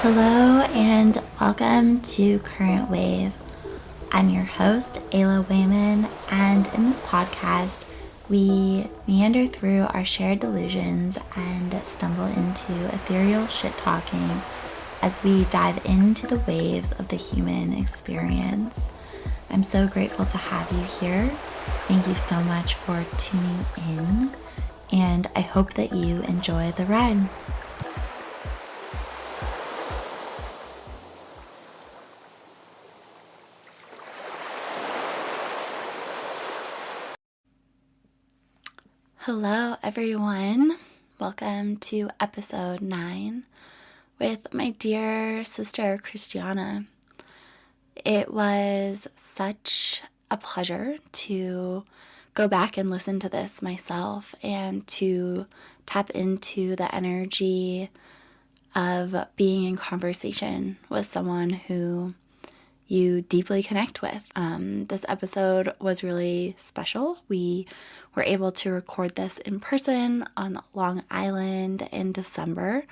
Hello and welcome to Current Wave. I'm your host, Ayla Wayman, and in this podcast, we meander through our shared delusions and stumble into ethereal shit talking as we dive into the waves of the human experience. I'm so grateful to have you here. Thank you so much for tuning in, and I hope that you enjoy the ride. Hello, everyone. Welcome to episode 9 with my dear sister, Christiana. It was such a pleasure to go back and listen to this myself and to tap into the energy of being in conversation with someone who you deeply connect with. This episode was really special. We were able to record this in person on Long Island in December,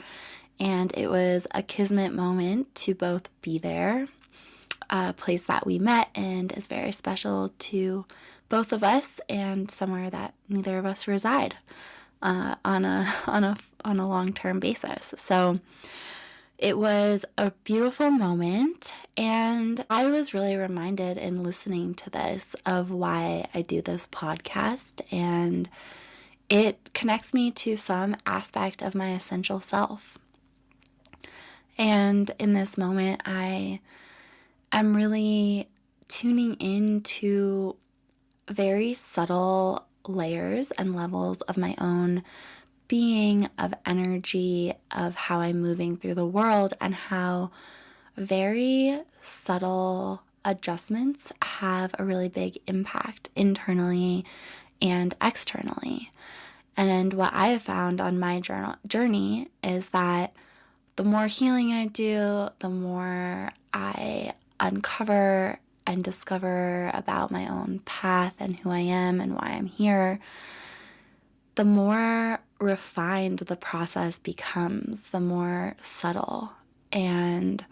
and it was a kismet moment to both be there, a place that we met and is very special to both of us, and somewhere that neither of us reside on a long-term basis. So it was a beautiful moment, and I was really reminded in listening to this of why I do this podcast, and it connects me to some aspect of my essential self. And in this moment, I am really tuning into very subtle layers and levels of my own being, of energy, of how I'm moving through the world, and how very subtle adjustments have a really big impact internally and externally. And what I have found on my journey is that the more healing I do, the more I uncover and discover about my own path and who I am and why I'm here, the more refined the process becomes, the more subtle and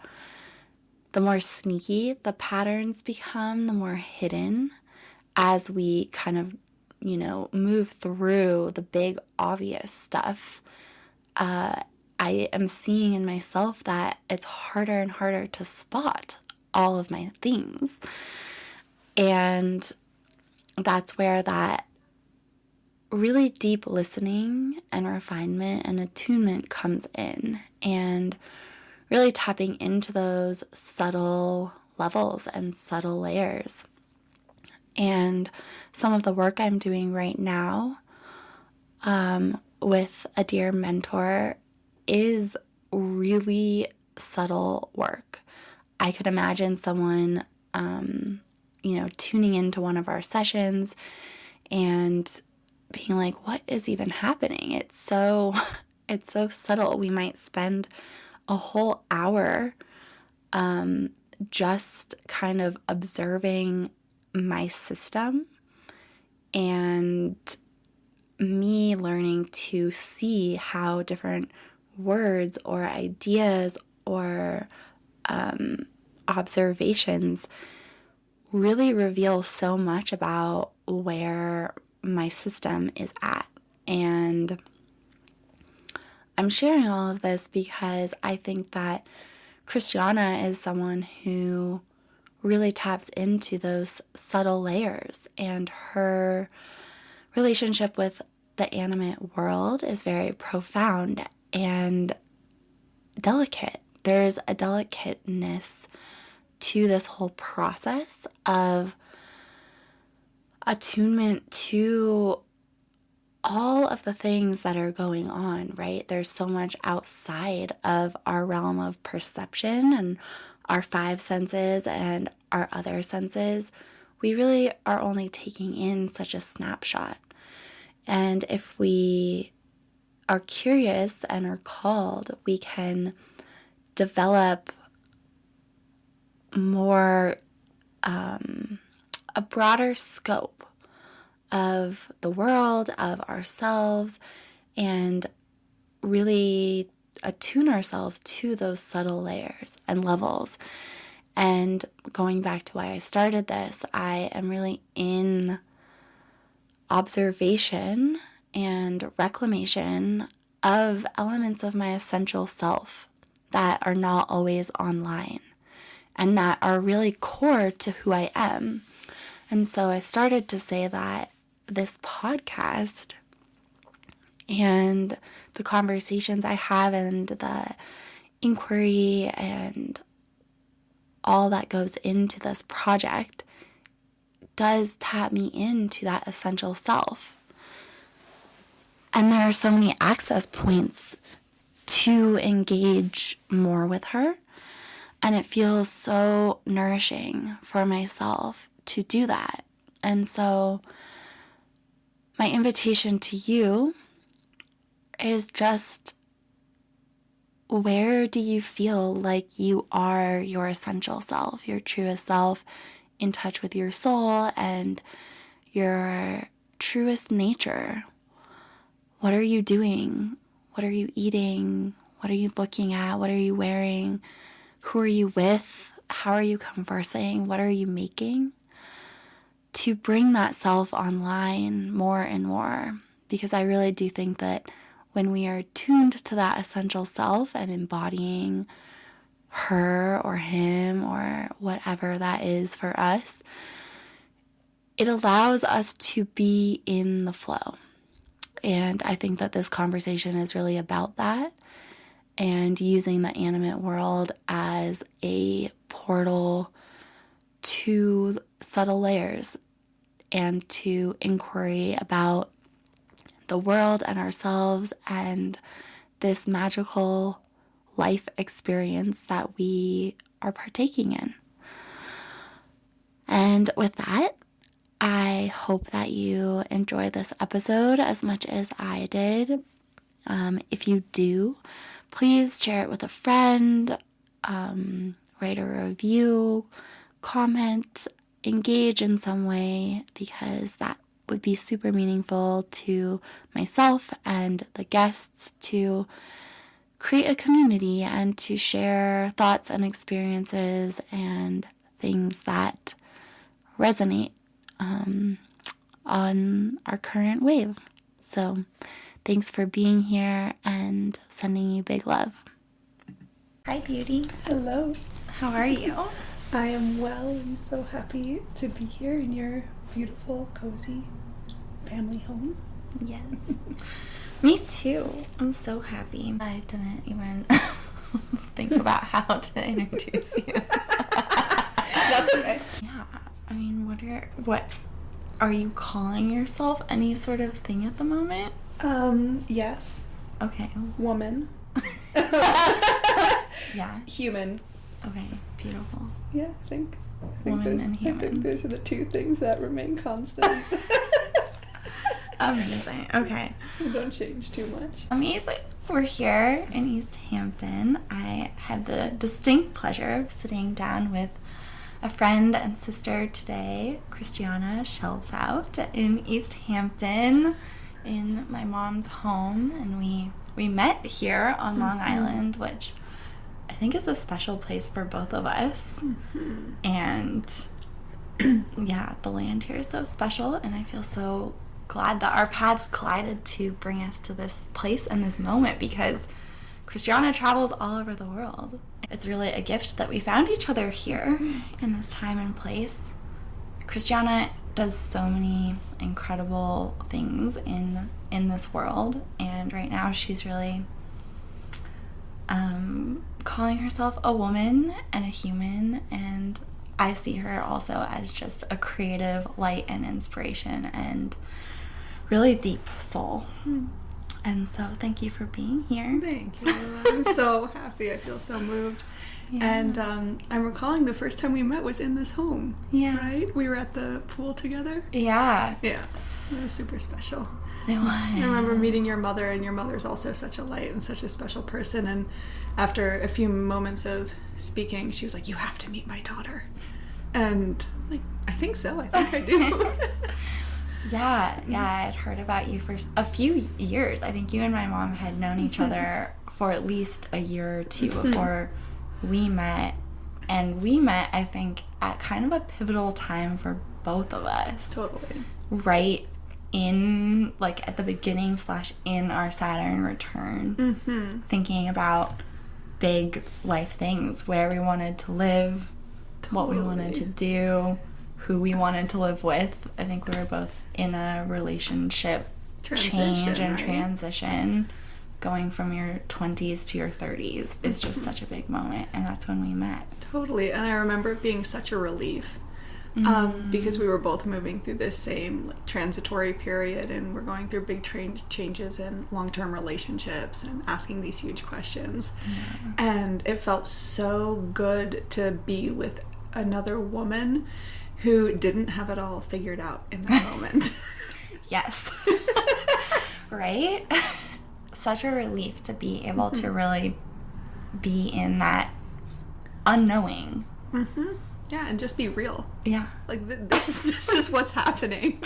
the more sneaky the patterns become, the more hidden as we kind of, move through the big obvious stuff. I am seeing in myself that it's harder and harder to spot all of my things. And that's where that really deep listening and refinement and attunement comes in, and really tapping into those subtle levels and subtle layers. And some of the work I'm doing right now with a dear mentor is really subtle work. I could imagine someone, tuning into one of our sessions and being like, what is even happening? It's so subtle. We might spend a whole hour just kind of observing my system and me learning to see how different words or ideas or observations really reveal so much about where my system is at. And I'm sharing all of this because I think that Christiana is someone who really taps into those subtle layers, and her relationship with the animate world is very profound and delicate. There's a delicateness to this whole process of attunement to all of the things that are going on, right? There's so much outside of our realm of perception and our 5 senses and our other senses. We really are only taking in such a snapshot. And if we are curious and are called, we can develop more, a broader scope of the world, of ourselves, and really attune ourselves to those subtle layers and levels. And going back to why I started this, I am really in observation and reclamation of elements of my essential self that are not always online and that are really core to who I am. And so I started to say that this podcast and the conversations I have and the inquiry and all that goes into this project does tap me into that essential self. And there are so many access points to engage more with her. And it feels so nourishing for myself to do that. And so my invitation to you is just, where do you feel like you are your essential self, your truest self, in touch with your soul and your truest nature? What are you doing? What are you eating? What are you looking at? What are you wearing? Who are you with? How are you conversing? What are you making? To bring that self online more and more, because I really do think that when we are tuned to that essential self and embodying her or him or whatever that is for us, it allows us to be in the flow. And I think that this conversation is really about that, and using the animate world as a portal to subtle layers and to inquiry about the world and ourselves and this magical life experience that we are partaking in. And with that, I hope that you enjoy this episode as much as I did. If you do, please share it with a friend, write a review, comment, engage in some way, because that would be super meaningful to myself and the guests to create a community and to share thoughts and experiences and things that resonate on our current wave. So thanks for being here and sending you big love. Hi, beauty. Hello. How are you? I am well. I'm so happy to be here in your beautiful, cozy family home. Yes. Me too. I'm so happy. I didn't even think about how to introduce you. That's okay. Yeah. I mean, what are you calling yourself? Any sort of thing at the moment? Yes. Okay. Woman. Yeah. Human. Okay. Beautiful. Yeah, I think Woman and I human. think those are the two things that remain constant. Amazing. Okay. Don't change too much. Amazing. We're here in East Hampton. I had the distinct pleasure of sitting down with a friend and sister today, Christiana Schelfhout, in East Hampton, in my mom's home, and we met here on Long Island, which I think is a special place for both of us. And yeah, the land here is so special, and I feel so glad that our paths collided to bring us to this place and this moment, because Christiana travels all over the world. It's really a gift that we found each other here in this time and place. Christiana does so many incredible things in this world, and right now she's really calling herself a woman and a human, and I see her also as just a creative light and inspiration and really deep soul. And so thank you for being here. Thank you. I'm so happy. I feel so moved. Yeah. And I'm recalling the first time we met was in this home. Yeah. Right? We were at the pool together. Yeah. Yeah. It was super special. It was. I remember meeting your mother, and your mother's also such a light and such a special person. And after a few moments of speaking, she was like, "You have to meet my daughter." And I was like, "I think so. I think I do." Yeah, I had heard about you for a few years. I think you and my mom had known each other for at least a year or two before we met. And we met, I think, at kind of a pivotal time for both of us. Totally. Right in, like, at the beginning / in our Saturn return. Thinking about big life things, where we wanted to live, what we wanted to do, who we wanted to live with. I think we were both in a relationship change and transition. Going from your 20s to your 30s is just such a big moment, and that's when we met. Totally. And I remember it being such a relief, because we were both moving through this same transitory period, and we're going through big changes in long-term relationships and asking these huge questions. And it felt so good to be with another woman who didn't have it all figured out in that moment. Yes. Right? Such a relief to be able to really be in that unknowing. Yeah, and just be real. Yeah. Like, this is what's happening.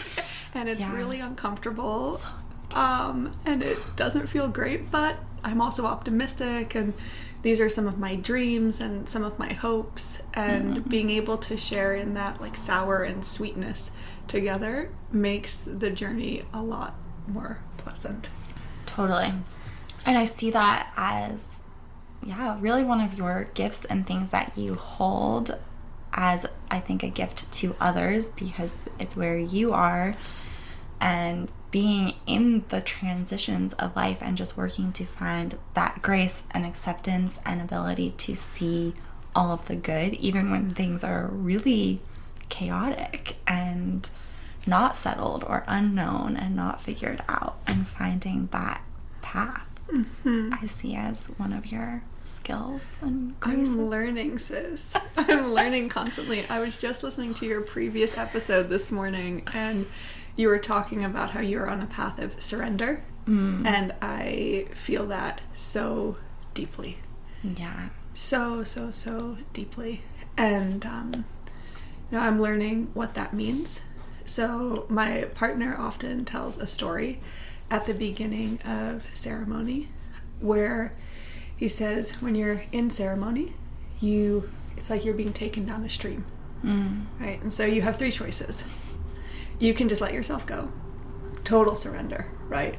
And it's really uncomfortable. So uncomfortable. And it doesn't feel great, but I'm also optimistic, and these are some of my dreams and some of my hopes, and being able to share in that, like, sour and sweetness together makes the journey a lot more pleasant. Totally. And I see that as, really one of your gifts and things that you hold as, I think, a gift to others, because it's where you are, and being in the transitions of life and just working to find that grace and acceptance and ability to see all of the good, even when things are really chaotic and not settled or unknown and not figured out, and finding that path. I see as one of your skills and graces. I'm learning, sis. I'm learning constantly. I was just listening to your previous episode this morning, and you were talking about how you're on a path of surrender, and I feel that so deeply. Yeah. So deeply. And I'm learning what that means. So my partner often tells a story at the beginning of ceremony where he says, when you're in ceremony, it's like you're being taken down a stream, right? And so you have 3 choices. You can just let yourself go, total surrender, right?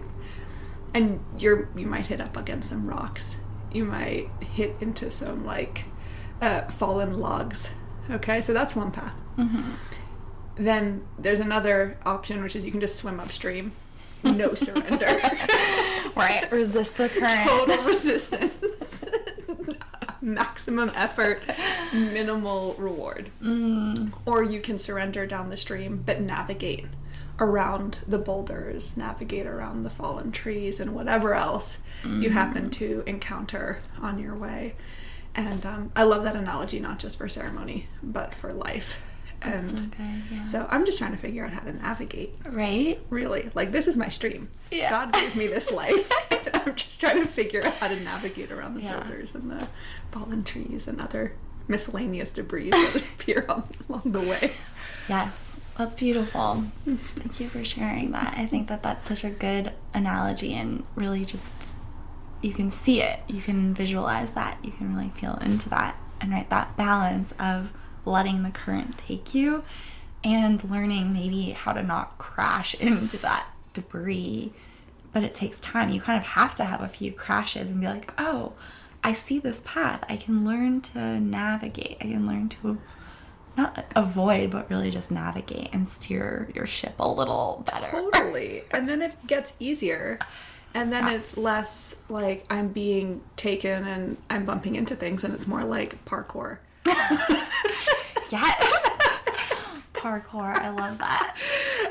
And you might hit up against some rocks. You might hit into some, like, fallen logs. Okay, so that's one path. Then there's another option, which is you can just swim upstream. No surrender. Right, resist the current. Total resistance. Maximum effort, minimal reward. Or you can surrender down the stream, but navigate around the boulders, navigate around the fallen trees, and whatever else you happen to encounter on your way. And I love that analogy, not just for ceremony, but for life. That's so good, yeah. So I'm just trying to figure out how to navigate. Right? Really. Like, this is my stream. Yeah. God gave me this life. I'm just trying to figure out how to navigate around the boulders and the fallen trees and other miscellaneous debris that appear along the way. Yes. That's beautiful. Thank you for sharing that. I think that that's such a good analogy, and really just, you can see it. You can visualize that. You can really feel into that. And right, that balance of letting the current take you and learning maybe how to not crash into that debris. But it takes time. You kind of have to have a few crashes and be like, oh, I see this path. I can learn to navigate. I can learn to not avoid, but really just navigate and steer your ship a little better. Totally. And then it gets easier. And then it's less like I'm being taken and I'm bumping into things, and it's more like parkour. Yes. Parkour. I love that.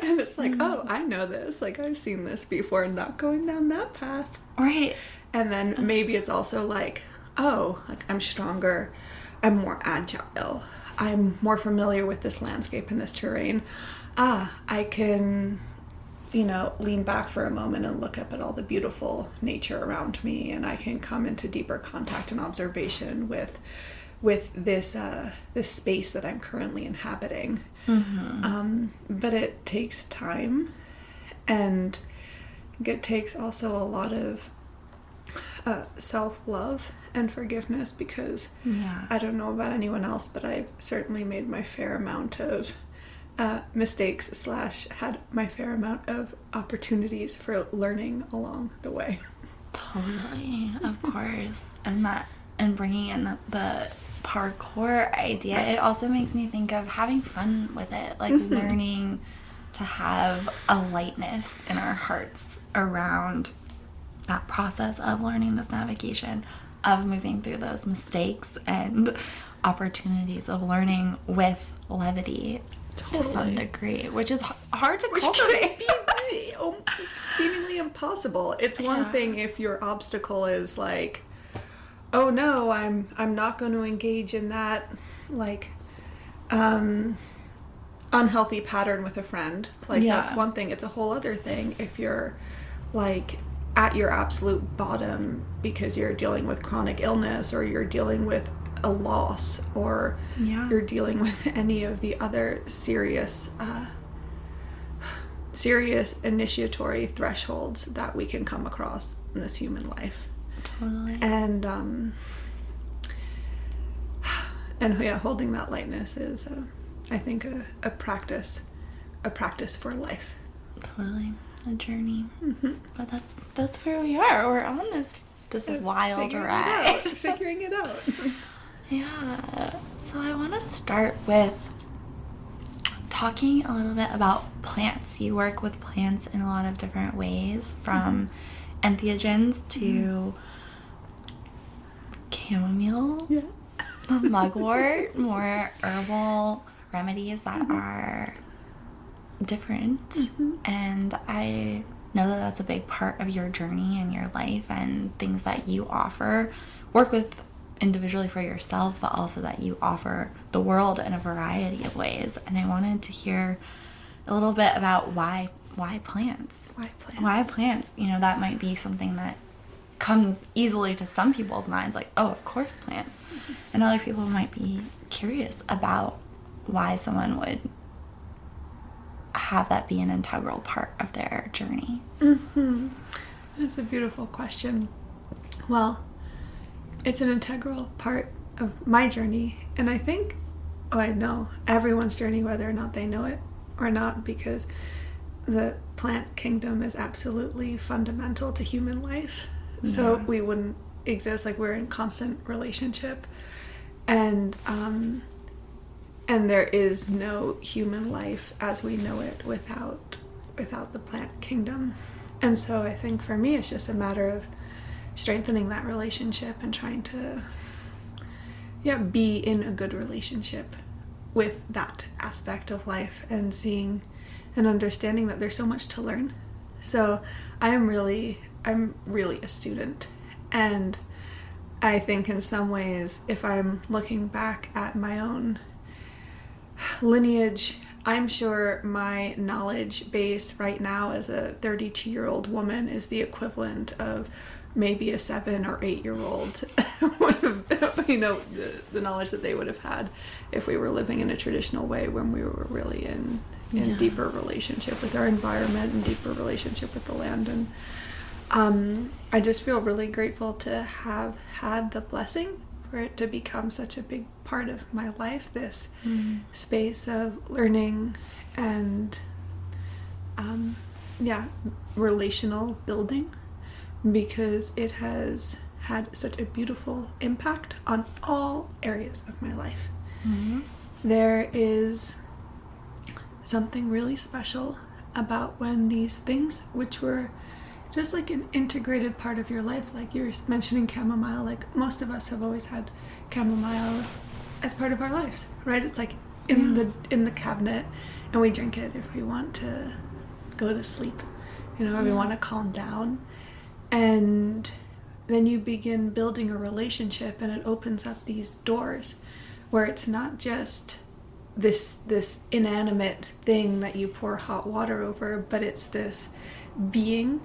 And it's like, oh, I know this. Like, I've seen this before, not going down that path. Right. And then maybe it's also like, oh, like, I'm stronger. I'm more agile. I'm more familiar with this landscape and this terrain. I can, lean back for a moment and look up at all the beautiful nature around me, and I can come into deeper contact and observation with this space that I'm currently inhabiting. But it takes time, and it takes also a lot of self-love and forgiveness, because Yeah. I don't know about anyone else, but I've certainly made my fair amount of mistakes / had my fair amount of opportunities for learning along the way. Totally, of course. And bringing in the parkour idea, it also makes me think of having fun with it, like learning to have a lightness in our hearts around that process of learning this navigation, of moving through those mistakes and opportunities of learning with levity to some degree, which is hard to cultivate. Be seemingly impossible. It's one thing if your obstacle is like, oh no, I'm not going to engage in that like unhealthy pattern with a friend. Like that's one thing. It's a whole other thing if you're like at your absolute bottom because you're dealing with chronic illness, or you're dealing with a loss, or you're dealing with any of the other serious initiatory thresholds that we can come across in this human life. Totally. And holding that lightness is I think a practice for life. Totally. A journey. But that's where we are. We're on this wild ride. Figuring it out. Yeah. So I want to start with talking a little bit about plants. You work with plants in a lot of different ways, from entheogens to chamomile, mugwort, more herbal remedies that are different. And I know that that's a big part of your journey and your life, and things that you work with individually for yourself, but also that you offer the world in a variety of ways. And I wanted to hear a little bit about why plants. Why plants? You know, that might be something that comes easily to some people's minds, like, oh, of course plants. And other people might be curious about why someone would have that be an integral part of their journey. That's a beautiful question. Well, it's an integral part of my journey, and I think, I know everyone's journey, whether or not they know it or not, because the plant kingdom is absolutely fundamental to human life. So we wouldn't exist, like we're in constant relationship, and there is no human life as we know it without the plant kingdom. And so I think for me it's just a matter of strengthening that relationship and trying to be in a good relationship with that aspect of life, and seeing and understanding that there's so much to learn. So I'm really a student, and I think in some ways, if I'm looking back at my own lineage, I'm sure my knowledge base right now as a 32-year-old woman is the equivalent of maybe a 7 or 8-year-old would have, the knowledge that they would have had if we were living in a traditional way, when we were really in deeper relationship with our environment and deeper relationship with the land. And I just feel really grateful to have had the blessing for it to become such a big part of my life, this space of learning and relational building, because it has had such a beautiful impact on all areas of my life. There is something really special about when these things, which were just like an integrated part of your life, like you're mentioning chamomile, like most of us have always had chamomile as part of our lives, right? It's like in the cabinet, and we drink it if we want to go to sleep, or we want to calm down. And then you begin building a relationship, and it opens up these doors where it's not just this inanimate thing that you pour hot water over, but it's this being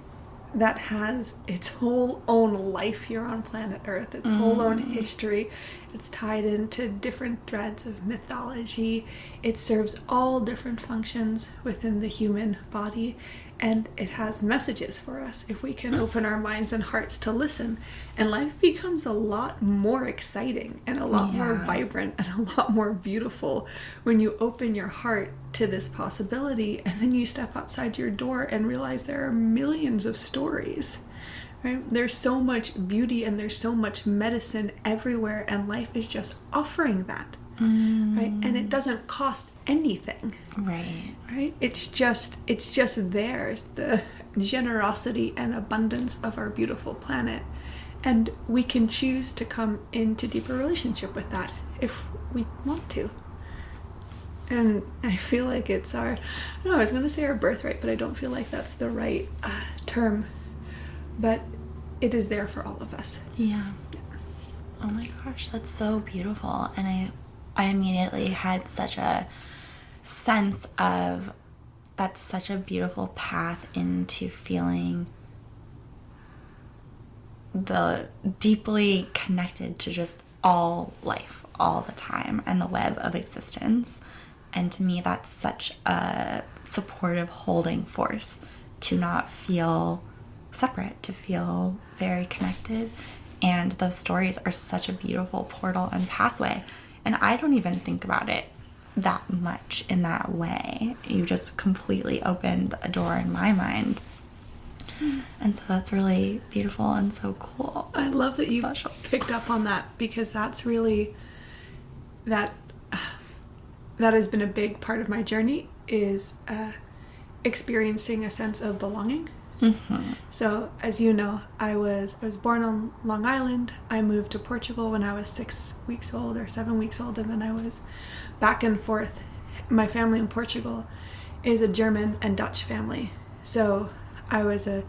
that has its whole own life here on planet Earth, its whole own history, It's tied into different threads of mythology. It serves all different functions within the human body, and it has messages for us if we can open our minds and hearts to listen. And life becomes a lot more exciting and a lot more vibrant and a lot more beautiful when you open your heart to this possibility, and then you step outside your door and realize there are millions of stories. Right? There's so much beauty and there's so much medicine everywhere, and life is just offering that. Right? And it doesn't cost anything. Right? It's just there. It's the generosity and abundance of our beautiful planet. And we can choose to come into deeper relationship with that if we want to. And I feel like it's I was going to say our birthright, but I don't feel like that's the right term. But it is there for all of us. Yeah. Oh my gosh, that's so beautiful. And I immediately had such a sense of that's such a beautiful path into feeling the deeply connected to just all life all the time and the web of existence. And to me, that's such a supportive holding force to not feel separate, to feel very connected. And those stories are such a beautiful portal and pathway. And I don't even think about it that much in that way. You just completely opened a door in my mind. And so that's really beautiful and so cool. I love that you picked up on that, because that's really that has been a big part of my journey, is experiencing a sense of belonging. So, as you know, I was born on Long Island. I moved to Portugal when I was 6 weeks old or 7 weeks old, and then I was back and forth. My family in Portugal is a German and Dutch family. So I was a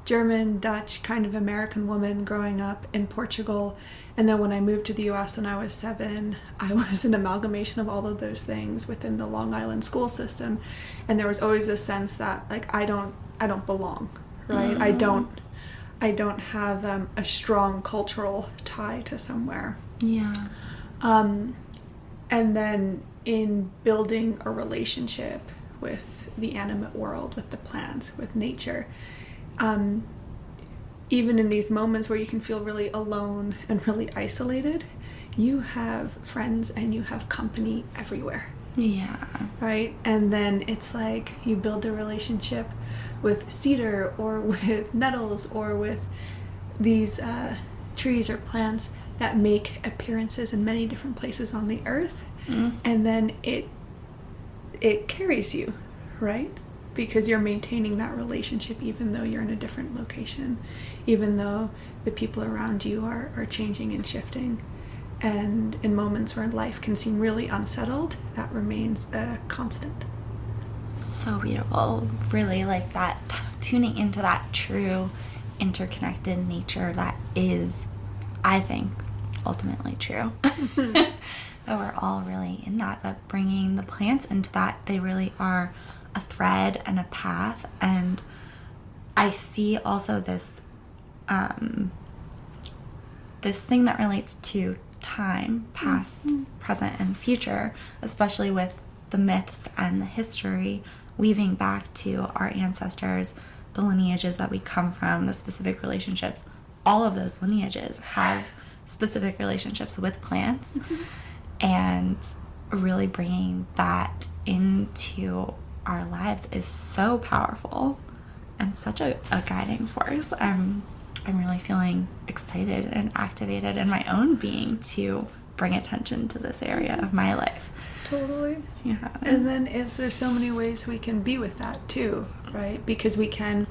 German, Dutch, kind of American woman growing up in Portugal. And then when I moved to the US when I was 7, I was an amalgamation of all of those things within the Long Island school system. And there was always a sense that, like, I don't belong, right? I don't have a strong cultural tie to somewhere. Yeah. And then in building a relationship with the animate world, with the plants, with nature, even in these moments where you can feel really alone and really isolated, you have friends and you have company everywhere. Yeah. Right? And then it's like you build a relationship with cedar or with nettles or with these trees or plants that make appearances in many different places on the earth. And then it carries you, right? Because you're maintaining that relationship even though you're in a different location, even though the people around you are changing and shifting. And in moments where life can seem really unsettled, that remains a constant. So beautiful. Really, like that, tuning into that true interconnected nature that is, I think, ultimately true. That we're all really in that, but bringing the plants into that, they really are a thread and a path. And I see also this this thing that relates to time, past, present, and future, especially with the myths and the history, weaving back to our ancestors, the lineages that we come from, the specific relationships. All of those lineages have specific relationships with plants. And really bringing that into our lives is so powerful and such a guiding force. I'm really feeling excited and activated in my own being to bring attention to this area of my life. Totally. Yeah. And then there's so many ways we can be with that too, right? Because we can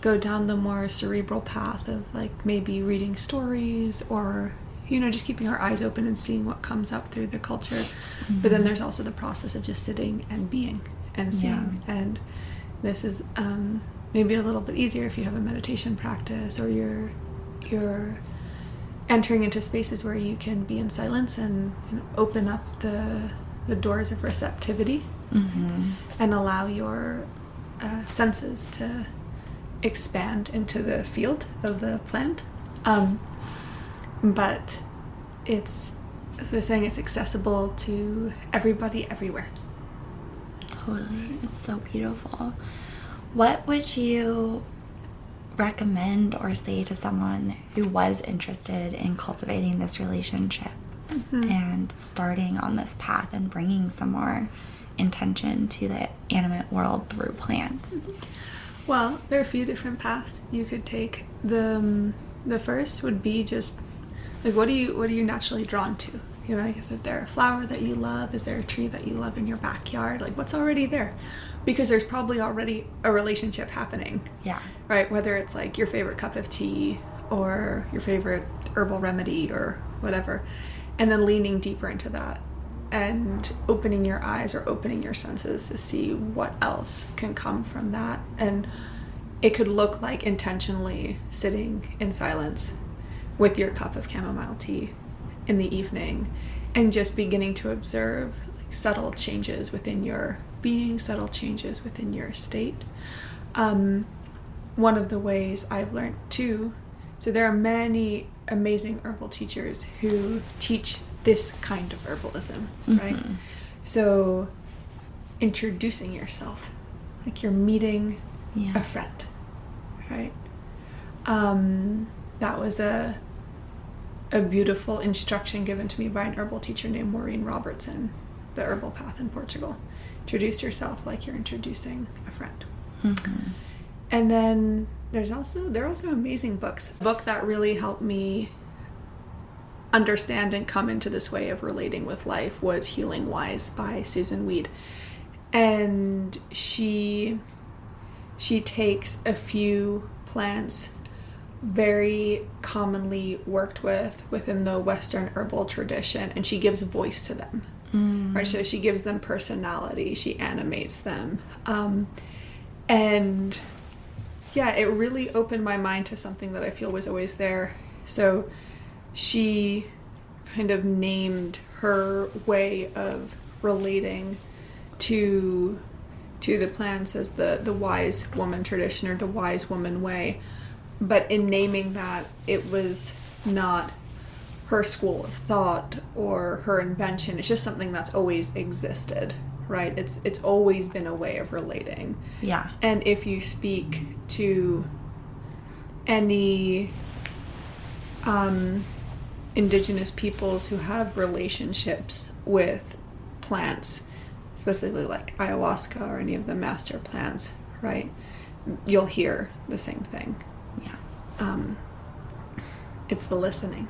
go down the more cerebral path of, like, maybe reading stories or, you know, just keeping our eyes open and seeing what comes up through the culture. But then there's also the process of just sitting and being and seeing. Yeah. And this is maybe a little bit easier if you have a meditation practice, or you're entering into spaces where you can be in silence and, you know, open up the doors of receptivity and allow your senses to expand into the field of the plant. But it's So saying it's accessible to everybody everywhere. Totally. It's so beautiful. What would you recommend or say to someone who was interested in cultivating this relationship and starting on this path and bringing some more intention to the animate world through plants? Well, there are a few different paths you could take. The first would be just like, what are you naturally drawn to? You know, like, is it there a flower that you love? Is there a tree that you love in your backyard? Like, what's already there? Because there's probably already a relationship happening. Yeah. Right? Whether it's like your favorite cup of tea or your favorite herbal remedy or whatever. And then leaning deeper into that and opening your eyes or opening your senses to see what else can come from that. And it could look like intentionally sitting in silence with your cup of chamomile tea in the evening and just beginning to observe like subtle changes within your being, subtle changes within your state. One of the ways I've learned too, so there are many amazing herbal teachers who teach this kind of herbalism, right? So introducing yourself, like you're meeting a friend, right? That was a beautiful instruction given to me by an herbal teacher named Maureen Robertson, the herbal path in Portugal. Introduce yourself like you're introducing a friend. And then there are also amazing books. A book that really helped me understand and come into this way of relating with life was Healing Wise by Susan Weed. And she takes a few plants very commonly worked within the Western herbal tradition, and she gives voice to them. Right? So she gives them personality, she animates them. And yeah, it really opened my mind to something that I feel was always there. So she kind of named her way of relating to the plants as the wise woman tradition or the wise woman way. But in naming that, it was not her school of thought or her invention. It's just something that's always existed, right? It's always been a way of relating. Yeah. And if you speak to any indigenous peoples who have relationships with plants, specifically like ayahuasca or any of the master plants, right? You'll hear the same thing. Yeah. It's the listening.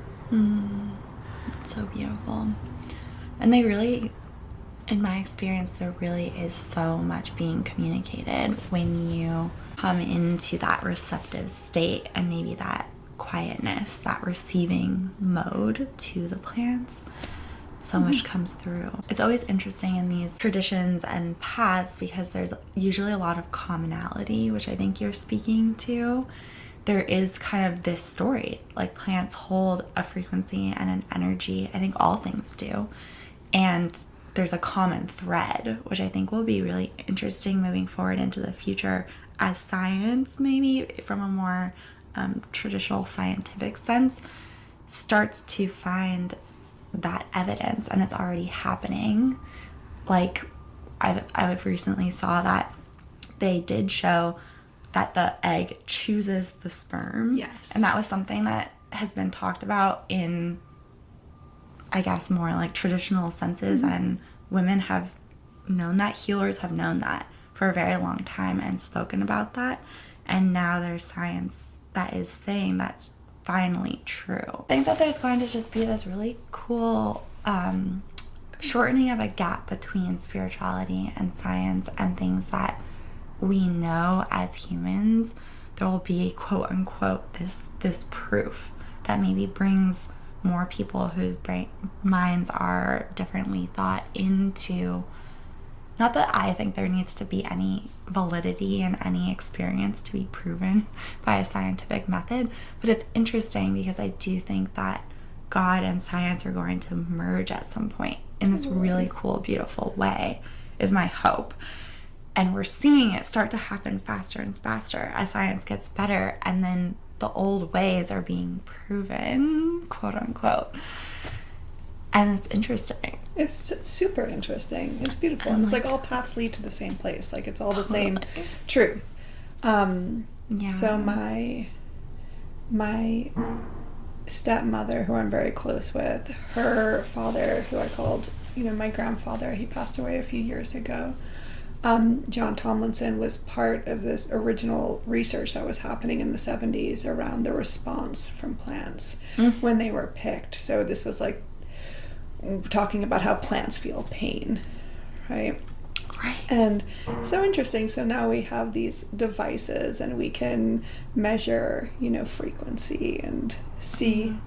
It's so beautiful. And they really, in my experience, there really is so much being communicated when you come into that receptive state and maybe that quietness, that receiving mode to the plants. So much comes through. It's always interesting in these traditions and paths because there's usually a lot of commonality, which I think you're speaking to. There is kind of this story, like plants hold a frequency and an energy. I think all things do. And there's a common thread, which I think will be really interesting moving forward into the future as science, maybe from a more traditional scientific sense, starts to find that evidence, and it's already happening. Like I recently saw that they did show that the egg chooses the sperm. Yes. And that was something that has been talked about in, I guess, more like traditional senses, and women have known that, healers have known that for a very long time and spoken about that. And now there's science that is saying that's finally true. I think that there's going to just be this really cool shortening of a gap between spirituality and science and things that we know as humans. There will be, quote unquote, this proof that maybe brings more people whose minds are differently thought into. Not that I think there needs to be any validity in any experience to be proven by a scientific method, but it's interesting because I do think that God and science are going to merge at some point in this really cool, beautiful way, is my hope. And we're seeing it start to happen faster and faster as science gets better, and then the old ways are being proven, quote unquote. And it's interesting. It's super interesting. It's beautiful. And it's like all paths lead to the same place. Like it's all the Totally. same truth. Yeah. So my stepmother, who I'm very close with, her father, who I called, my grandfather, he passed away a few years ago. John Tomlinson was part of this original research that was happening in the 70s around the response from plants when they were picked. So this was like talking about how plants feel pain, right? Right. And so interesting. So now we have these devices and we can measure, frequency and see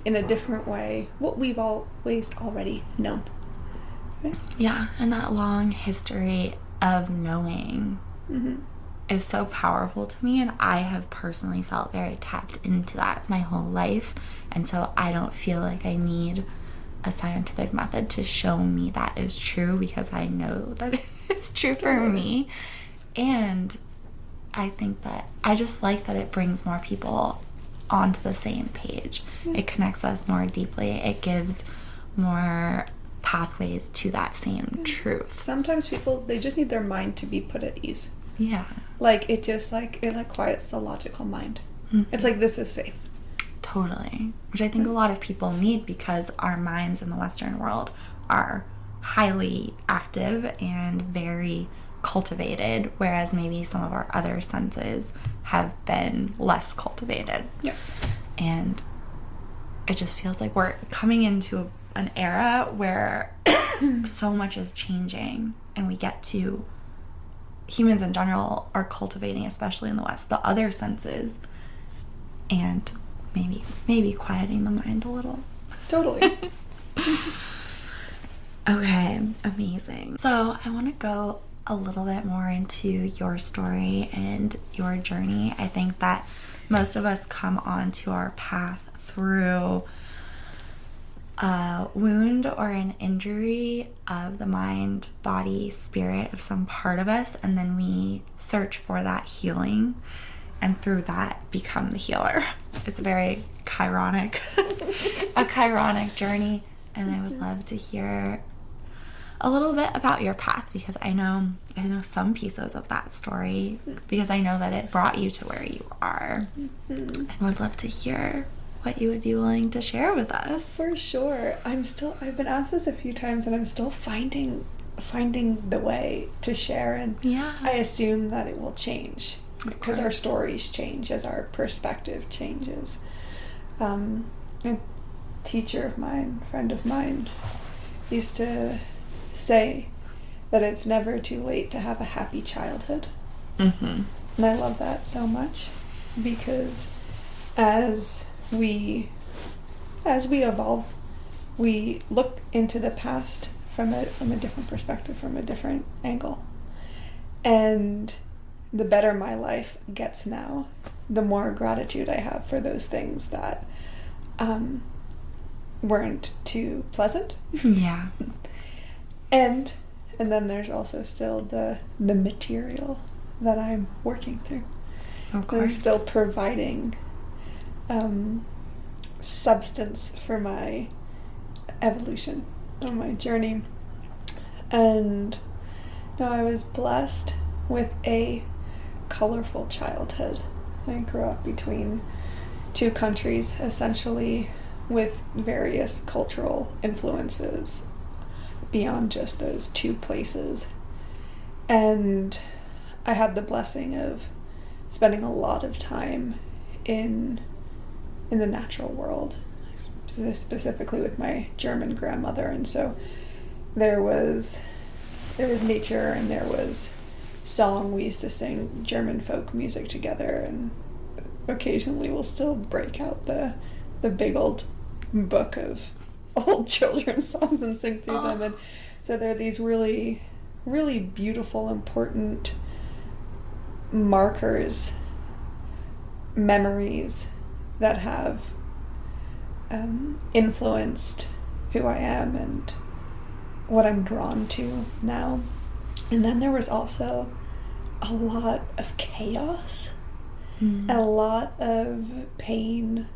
in a different way what we've always already known. Right? Yeah, and that long history of knowing is so powerful to me, and I have personally felt very tapped into that my whole life, and so I don't feel like I need a scientific method to show me that is true, because I know that it is true for me. And I think that I just like that it brings more people onto the same page. It connects us more deeply. It gives more pathways to that same truth. Sometimes people, they just need their mind to be put at ease. Yeah. Like it just it quiets the logical mind. It's like, this is safe. Totally. Which I think a lot of people need, because our minds in the Western world are highly active and very cultivated, whereas maybe some of our other senses have been less cultivated. Yeah. And it just feels like we're coming into an era where so much is changing, and we get to, humans in general are cultivating, especially in the West, the other senses, and maybe quieting the mind a little. Totally. Okay, amazing. So I want to go a little bit more into your story and your journey. I think that most of us come onto our path through a wound or an injury of the mind, body, spirit of some part of us, and then we search for that healing, and through that become the healer. It's very chironic, a chironic journey, and I would love to hear a little bit about your path, because I know some pieces of that story, because I know that it brought you to where you are, and would love to hear what you would be willing to share with us. For sure. I've been asked this a few times, and I'm still finding the way to share, and I assume that it will change, because our stories change as our perspective changes. A teacher of mine, friend of mine, used to say that it's never too late to have a happy childhood. And I love that so much, because as we evolve, we look into the past from a different perspective, from a different angle. And the better my life gets now, the more gratitude I have for those things that weren't too pleasant. Yeah. And then there's also still the material that I'm working through. Of course. And still providing substance for my evolution on my journey. And I was blessed with a colorful childhood. I grew up between two countries, essentially, with various cultural influences beyond just those two places. And I had the blessing of spending a lot of time in the natural world, specifically with my German grandmother. And so there was nature, and there was song. We used to sing German folk music together, and occasionally we'll still break out the big old book of old children's songs and sing through them. And so there are these really, really beautiful, important markers, memories that have influenced who I am and what I'm drawn to now. And then there was also a lot of chaos, a lot of pain,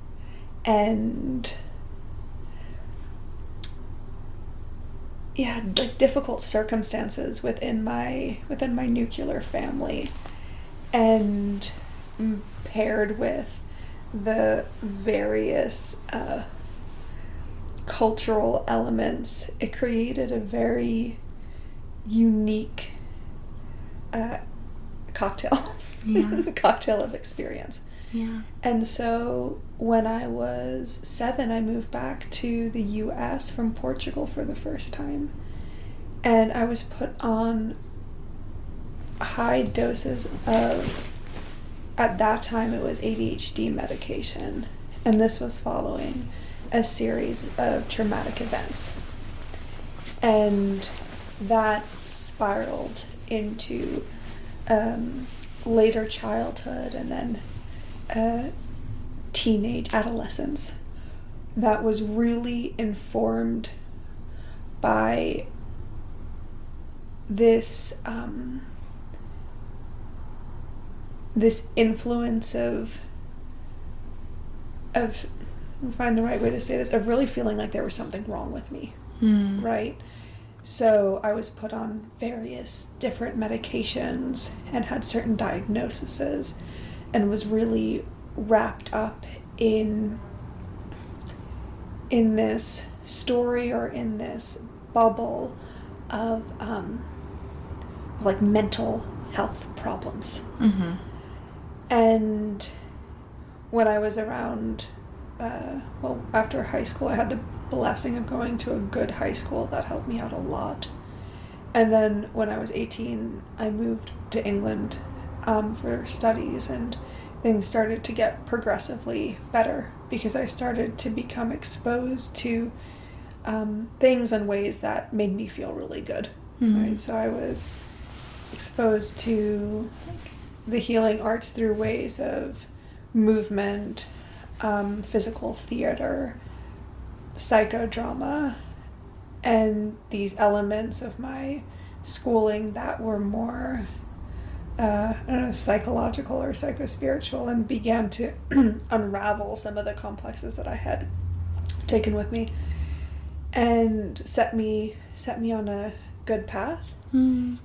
and yeah, like difficult circumstances within my nuclear family, and paired with the various cultural elements, it created a very unique cocktail. Yeah. Cocktail of experience. Yeah. And so when I was 7, I moved back to the US from Portugal for the first time. And I was put on high doses of, at that time it was ADHD medication. And this was following a series of traumatic events. And that spiraled into later childhood and then teenage adolescence that was really informed by this this influence of find the right way to say this, of really feeling like there was something wrong with me. Right? So I was put on various different medications and had certain diagnoses, and was really wrapped up in this story, or in this bubble of like mental health problems. Mm-hmm. And when I was around, after high school, I had the blessing of going to a good high school that helped me out a lot. And then when I was 18, I moved to England for studies, and things started to get progressively better because I started to become exposed to things in ways that made me feel really good. Mm-hmm. Right? So I was exposed to like the healing arts through ways of movement, physical theater, psychodrama, and these elements of my schooling that were more psychological or psychospiritual, and began to unravel some of the complexes that I had taken with me, and set me on a good path. And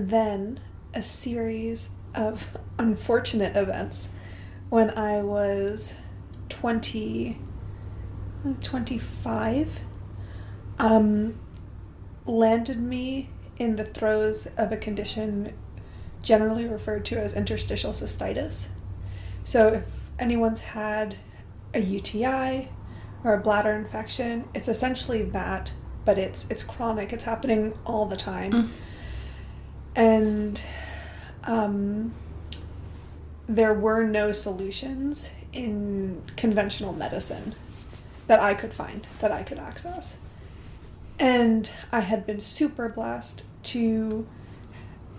then a series of unfortunate events when I was 25 landed me in the throes of a condition generally referred to as interstitial cystitis. So if anyone's had a UTI or a bladder infection, it's essentially that, but it's chronic. It's happening all the time. And there were no solutions in conventional medicine that I could find, that I could access. And I had been super blessed to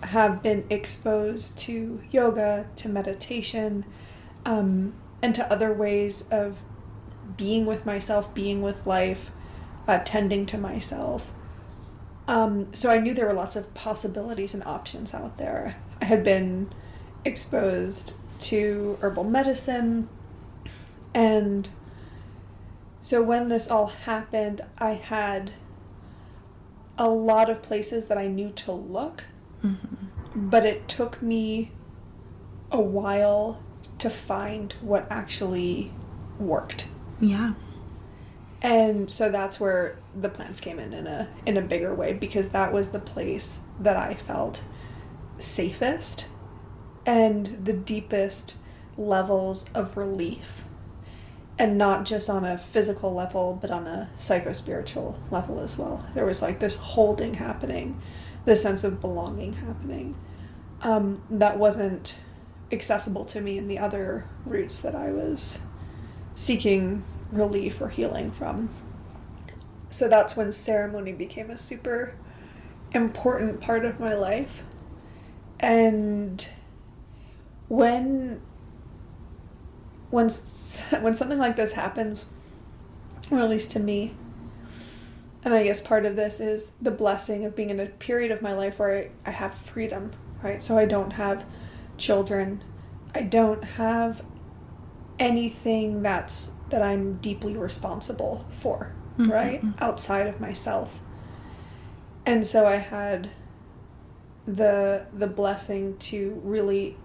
have been exposed to yoga, to meditation, and to other ways of being with myself, being with life, tending to myself. So I knew there were lots of possibilities and options out there. I had been exposed to herbal medicine, and so when this all happened, I had a lot of places that I knew to look, but it took me a while to find what actually worked. Yeah. And so that's where the plants came in a bigger way, because that was the place that I felt safest and the deepest levels of relief, and not just on a physical level, but on a psychospiritual level as well. There was like this holding happening, this sense of belonging happening, that wasn't accessible to me in the other routes that I was seeking relief or healing from. So that's when ceremony became a super important part of my life. And when something like this happens, or at least to me, and I guess part of this is the blessing of being in a period of my life where I have freedom, right? So I don't have children, I don't have anything that I'm deeply responsible for, right? Outside of myself. And so I had the blessing to really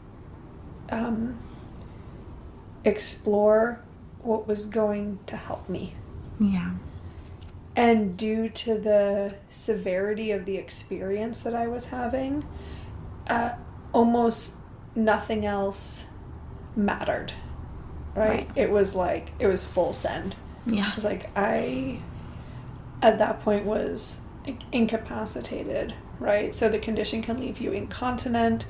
explore what was going to help me. Yeah. And due to the severity of the experience that I was having, almost nothing else mattered, right? It was full send. Yeah. It was like I, at that point, was incapacitated, right? So the condition can leave you incontinent,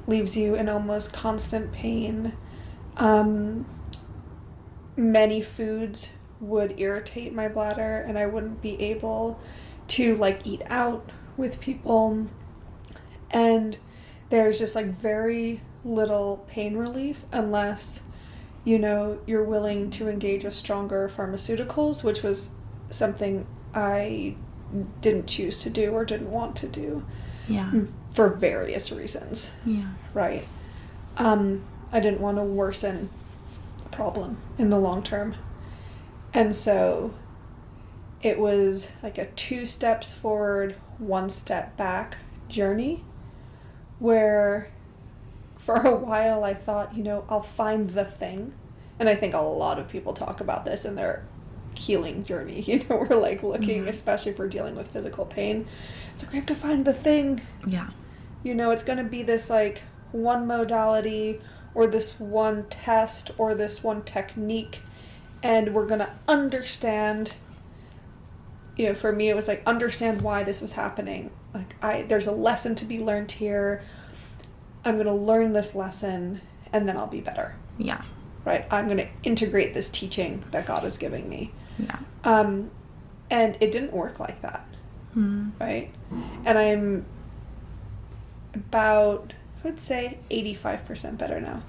leaves you in almost constant pain. Many foods would irritate my bladder, and I wouldn't be able to like eat out with people. And there's just like very little pain relief unless, you know, you're willing to engage with stronger pharmaceuticals, which was something I didn't choose to do or didn't want to do. Yeah. For various reasons. Yeah. Right. I didn't want to worsen the problem in the long term. And so it was like a 2 steps forward, 1 step back journey where for a while I thought, you know, I'll find the thing. And I think a lot of people talk about this in their healing journey. You know, we're like looking, especially if we're dealing with physical pain. It's like we have to find the thing. Yeah. You know, it's going to be this like one modality or this one test or this one technique, and we're going to understand, you know, for me it was like understand why this was happening. Like there's a lesson to be learned here. I'm going to learn this lesson and then I'll be better. Yeah. Right? I'm going to integrate this teaching that God is giving me. Yeah. And it didn't work like that. Right? And I'm about, I would say 85% better now,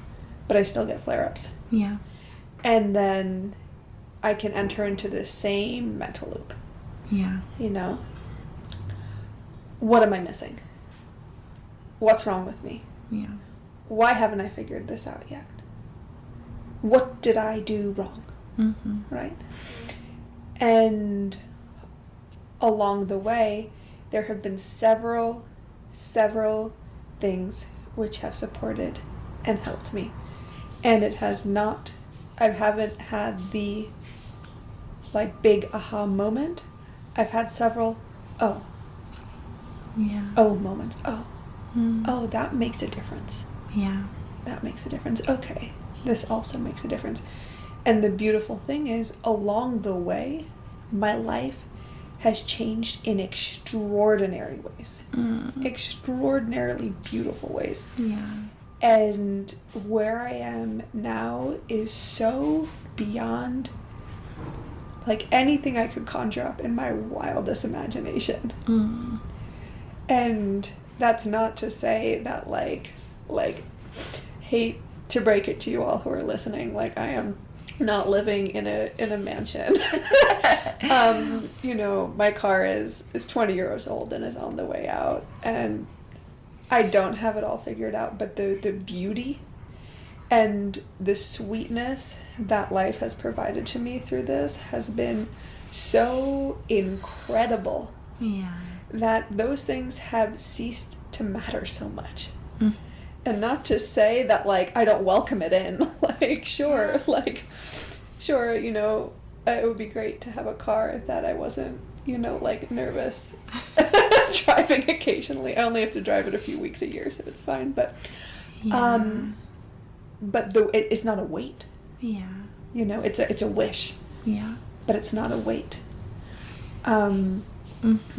but I still get flare-ups. Yeah. And then I can enter into the same mental loop. Yeah. You know? What am I missing? What's wrong with me? Yeah. Why haven't I figured this out yet? What did I do wrong? Right? And along the way, there have been several things which have supported and helped me. And it has not, I haven't had the like big aha moment. I've had several moments. Oh, that makes a difference. Yeah. That makes a difference. Okay, this also makes a difference. And the beautiful thing is, along the way, my life has changed in extraordinary ways. Extraordinarily beautiful ways. Yeah. And where I am now is so beyond like anything I could conjure up in my wildest imagination. And that's not to say that like hate to break it to you all who are listening, like I am not living in a mansion. You know, my car is 20 years old and is on the way out, and I don't have it all figured out, but the beauty and the sweetness that life has provided to me through this has been so incredible. Yeah. That those things have ceased to matter so much. And not to say that, like, I don't welcome it in. Like, sure, you know, it would be great to have a car that I wasn't, you know, like, nervous driving occasionally. I only have to drive it a few weeks a year, so it's fine. But, it's not a weight. Yeah. You know, it's a wish. Yeah. But it's not a weight.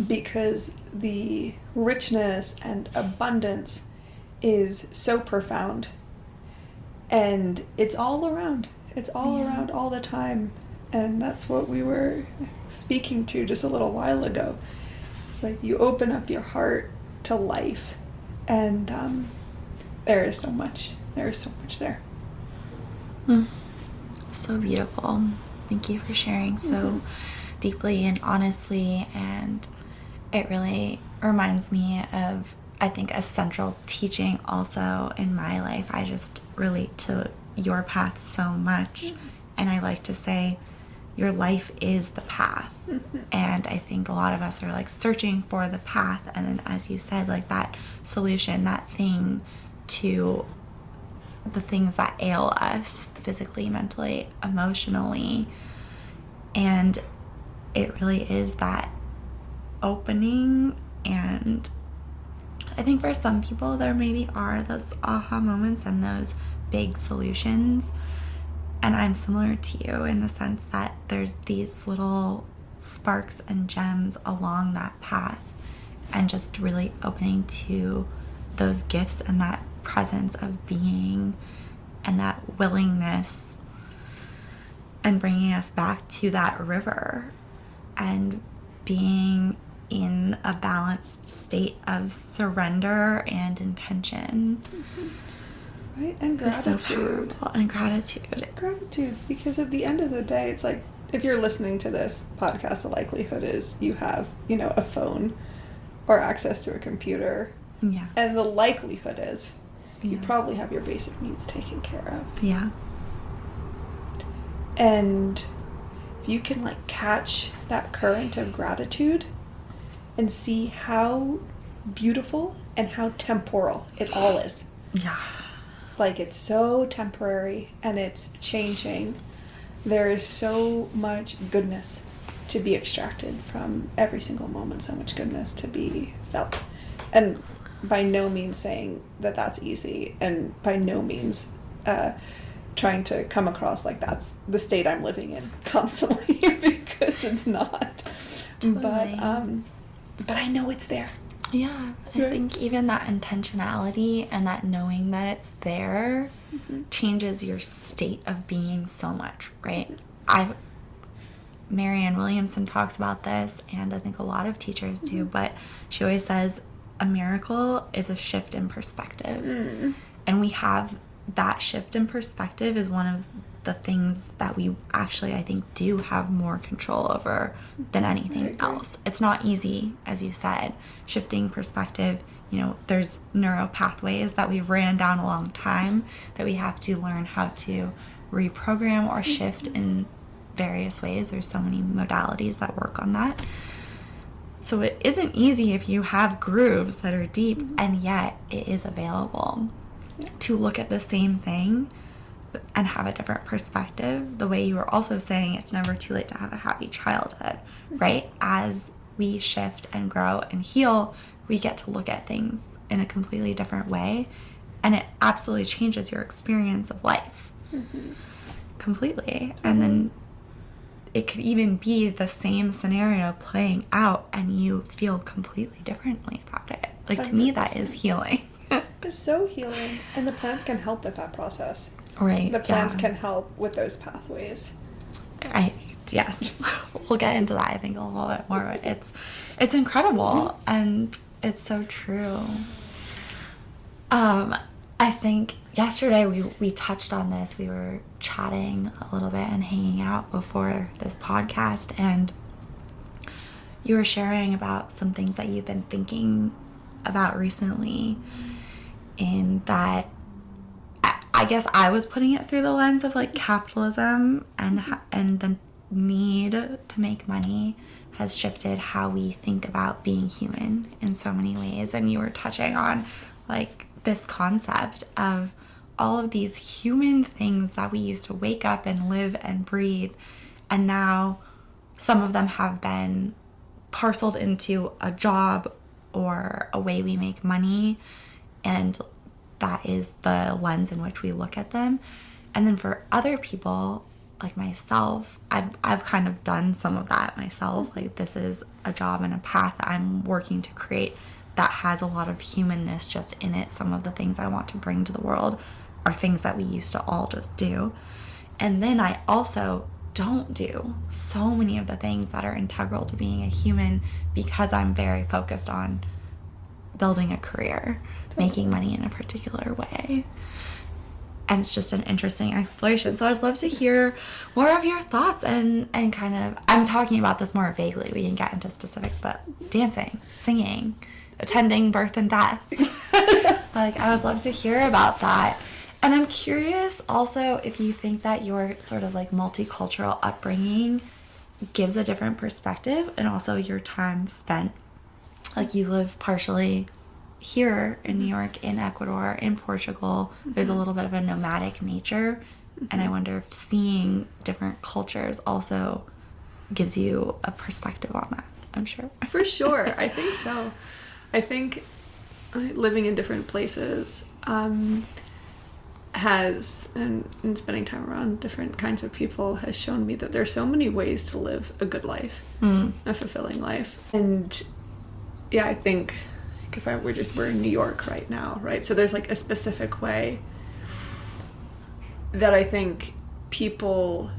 Because the richness and abundance is so profound, and it's all around. It's all around all the time, and that's what we were speaking to just a little while ago. It's like you open up your heart to life, and there is so much. There is so much there. So beautiful. Thank you for sharing so deeply and honestly, and it really reminds me of, I think, a central teaching also in my life. I just relate to your path so much, and I like to say your life is the path. And I think a lot of us are like searching for the path, and then, as you said, like that solution, that thing to the things that ail us physically, mentally, emotionally. And it really is that opening. And I think for some people there maybe are those aha moments and those big solutions. And I'm similar to you in the sense that there's these little sparks and gems along that path, and just really opening to those gifts and that presence of being and that willingness, and bringing us back to that river and being in a balanced state of surrender and intention. Right? And gratitude. It's so powerful. And gratitude. Gratitude, because at the end of the day, it's like, if you're listening to this podcast, the likelihood is you have, a phone or access to a computer. Yeah. And the likelihood is you probably have your basic needs taken care of. Yeah. And if you can like catch that current of gratitude and see how beautiful and how temporal it all is. Yeah. Like, it's so temporary and it's changing. There is so much goodness to be extracted from every single moment, so much goodness to be felt. And by no means saying that that's easy, and by no means trying to come across like that's the state I'm living in constantly, because it's not. Totally. But I know it's there. Yeah, I think even that intentionality and that knowing that it's there changes your state of being so much, right? Marianne Williamson talks about this, and I think a lot of teachers do, but she always says a miracle is a shift in perspective. And we have that shift in perspective is one of the things that we actually, I think, do have more control over than anything else. It's not easy, as you said. Shifting perspective, there's neural pathways that we've ran down a long time that we have to learn how to reprogram or shift in various ways. There's so many modalities that work on that. So it isn't easy if you have grooves that are deep, and yet it is available to look at the same thing and have a different perspective. The way you were also saying it's never too late to have a happy childhood, right? As we shift and grow and heal, we get to look at things in a completely different way, and it absolutely changes your experience of life completely. And then it could even be the same scenario playing out and you feel completely differently about it. Like, to me, that is healing. It's so healing, and the plants can help with that process. Right. The plants can help with those pathways. Yes. We'll get into that, I think, a little bit more. But it's incredible, and it's so true. I think yesterday we touched on this. We were chatting a little bit and hanging out before this podcast, and you were sharing about some things that you've been thinking about recently, in that I guess I was putting it through the lens of like capitalism and the need to make money has shifted how we think about being human in so many ways. And you were touching on like this concept of all of these human things that we used to wake up and live and breathe, and now some of them have been parceled into a job or a way we make money, and that is the lens in which we look at them. And then for other people, like myself, I've kind of done some of that myself. Like, this is a job and a path that I'm working to create that has a lot of humanness just in it. Some of the things I want to bring to the world are things that we used to all just do. And then I also don't do so many of the things that are integral to being a human, because I'm very focused on building a career, making money in a particular way. And it's just an interesting exploration. So I'd love to hear more of your thoughts and kind of, I'm talking about this more vaguely. We can get into specifics, but dancing, singing, attending birth and death. Like, I would love to hear about that. And I'm curious also if you think that your sort of like multicultural upbringing gives a different perspective, and also your time spent, like you live partially here in New York, in Ecuador, in Portugal. There's a little bit of a nomadic nature. And I wonder if seeing different cultures also gives you a perspective on that. I'm sure. For sure. I think so. I think living in different places has, and spending time around different kinds of people has shown me that there's so many ways to live a good life, a fulfilling life. And yeah, I think if we're in New York right now, right? So there's like a specific way that I think people,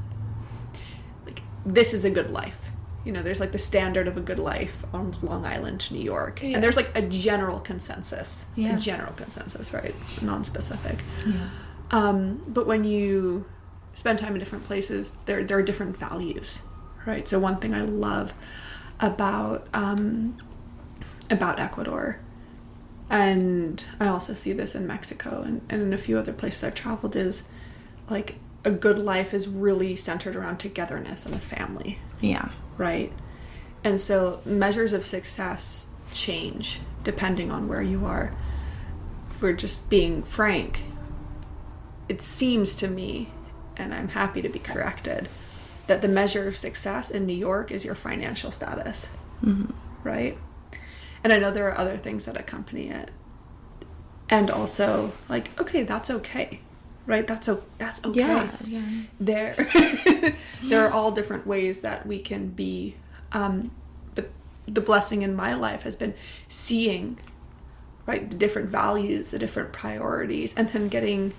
like, this is a good life. You know, there's like the standard of a good life on Long Island, New York. Yeah. And there's like a general consensus. Yeah. A general consensus, right? Non-specific. Yeah. But when you spend time in different places, there are different values, right? So one thing I love about Ecuador, and I also see this in Mexico and in a few other places I've traveled, is like a good life is really centered around togetherness and the family. Yeah. Right? And so measures of success change depending on where you are. If we're just being frank, it seems to me, and I'm happy to be corrected, that the measure of success in New York is your financial status. Mm-hmm. Right? And I know there are other things that accompany it. And also, like, okay, that's okay. Right? That's okay. Yeah. There are all different ways that we can be, but the blessing in my life has been seeing, right, the different values, the different priorities, and then getting,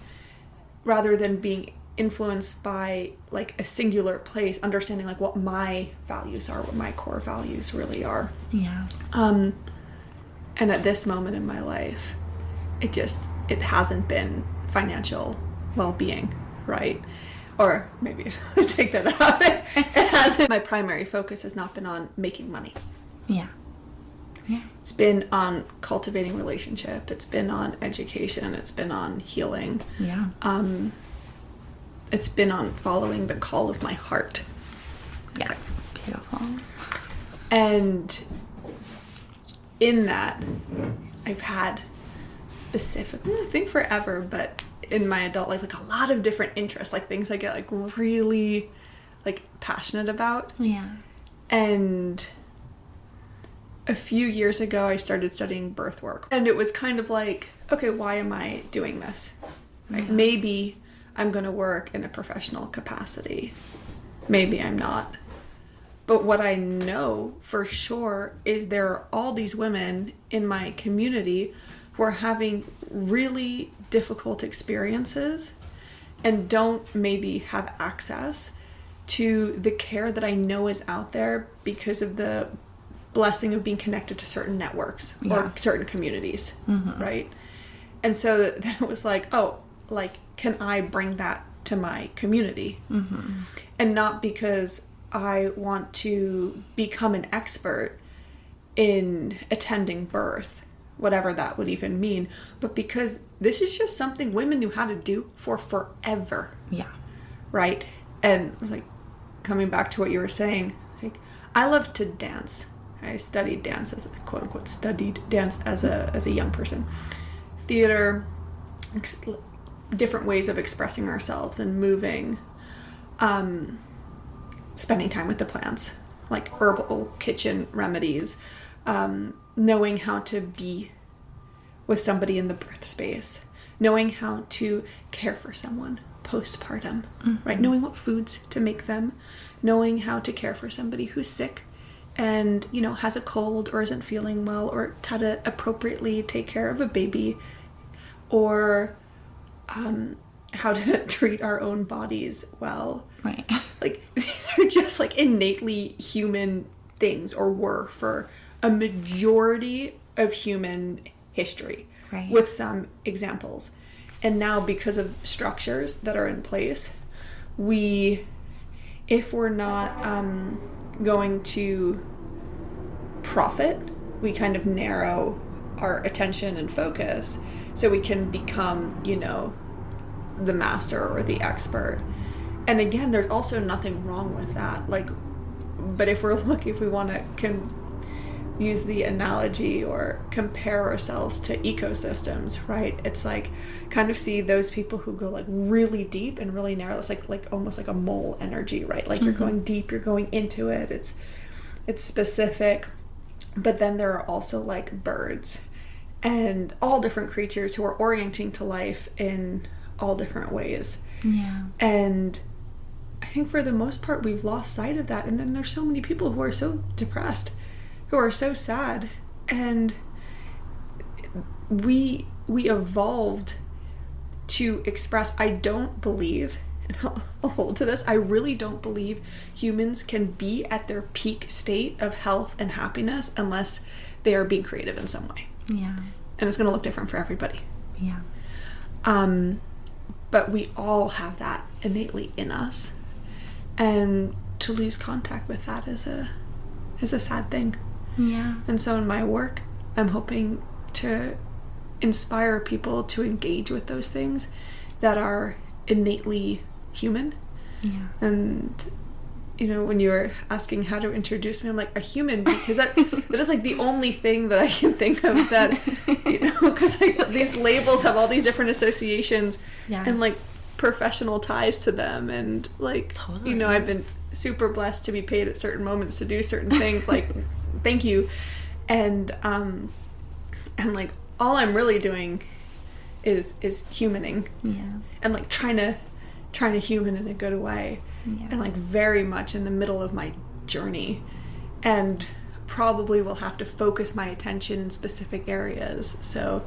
rather than being influenced by like a singular place, understanding like what my values are, what my core values really are. Yeah. And at this moment in my life, it hasn't been financial well-being, right? Or maybe I take that out. It hasn't. My primary focus has not been on making money. Yeah. Yeah. It's been on cultivating relationship. It's been on education. It's been on healing. Yeah. It's been on following the call of my heart. Yes. Beautiful. And in that, I've had specifically, I think forever, but in my adult life, like a lot of different interests, like things I get like really like passionate about. Yeah. And a few years ago, I started studying birth work. And it was kind of like, okay, why am I doing this? Right? Yeah. Maybe I'm going to work in a professional capacity. Maybe I'm not. But what I know for sure is there are all these women in my community who are having really difficult experiences and don't maybe have access to the care that I know is out there because of the blessing of being connected to certain networks or certain communities, right? And so then it was like, oh, like, can I bring that to my community? And not because I want to become an expert in attending birth, whatever that would even mean, but because this is just something women knew how to do for forever. Yeah. Right? And like coming back to what you were saying, like I love to dance. I studied dance as quote unquote studied dance as a young person. Theater, different ways of expressing ourselves and moving, spending time with the plants, like herbal kitchen remedies, knowing how to be with somebody in the birth space, knowing how to care for someone postpartum, right? Knowing what foods to make them, knowing how to care for somebody who's sick and, you know, has a cold or isn't feeling well, or how to appropriately take care of a baby, or how to treat our own bodies well. Right. Like, these are just like innately human things, or were for a majority of human history, right, with some examples. And now, because of structures that are in place, if we're not going to profit, we kind of narrow our attention and focus so we can become, you know, the master or the expert. And again, there's also nothing wrong with that. Like, but if we want to use the analogy or compare ourselves to ecosystems, right? It's like, kind of see those people who go like really deep and really narrow. It's like almost like a mole energy, right? Like you're going deep, you're going into it. It's specific. But then there are also like birds and all different creatures who are orienting to life in all different ways. Yeah. And I think for the most part, we've lost sight of that. And then there's so many people who are so depressed, who are so sad. And we evolved to express, I don't believe, and I'll hold to this, I really don't believe humans can be at their peak state of health and happiness unless they are being creative in some way. Yeah. And it's going to look different for everybody. Yeah. But we all have that innately in us. And to lose contact with that is a sad thing. Yeah. And so in my work, I'm hoping to inspire people to engage with those things that are innately human. Yeah. And you know, when you were asking how to introduce me, I'm like, a human, because that is like the only thing that I can think of that, you know, because like these labels have all these different associations and like professional ties to them, and like you know, I've been super blessed to be paid at certain moments to do certain things, like thank you. And like all I'm really doing is humaning. Yeah. And like trying to human in a good way. Yeah. And like very much in the middle of my journey, and probably will have to focus my attention in specific areas so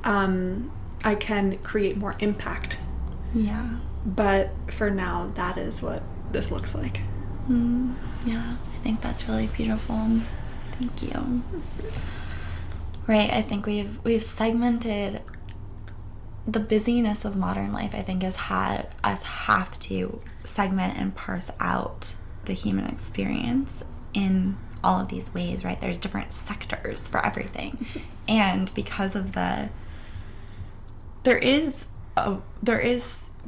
I can create more impact. Yeah. But for now, that is what this looks like. Yeah, I think that's really beautiful. Thank you. Right, I think we've segmented the busyness of modern life. I think has had us have to segment and parse out the human experience in all of these ways, right? There's different sectors for everything. And because of there is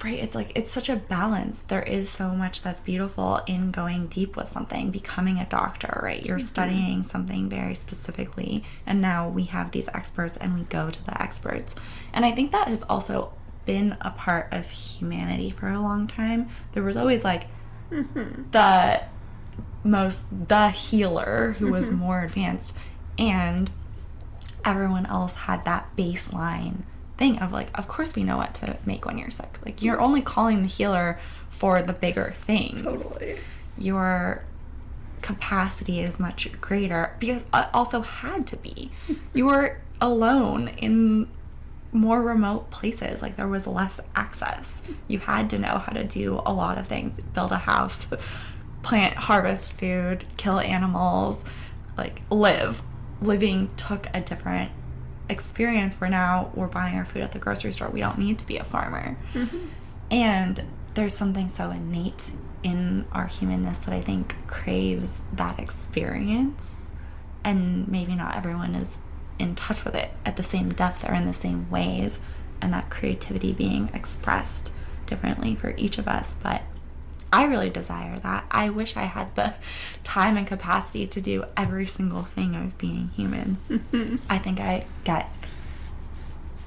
right, it's like, it's such a balance. There is so much that's beautiful in going deep with something, becoming a doctor, right? You're studying something very specifically, and now we have these experts and we go to the experts. And I think that has also been a part of humanity for a long time. There was always like the healer who was more advanced, and everyone else had that baseline thing of like, of course we know what to make when you're sick. Like, you're only calling the healer for the bigger things. Totally. Your capacity is much greater because it also had to be. You were alone in more remote places. Like, there was less access. You had to know how to do a lot of things. Build a house, plant, harvest food, kill animals, like living took a different experience, where now we're buying our food at the grocery store. We don't need to be a farmer. And there's something so innate in our humanness that I think craves that experience, and maybe not everyone is in touch with it at the same depth or in the same ways, and that creativity being expressed differently for each of us. But I really desire that. I wish I had the time and capacity to do every single thing of being human. I think I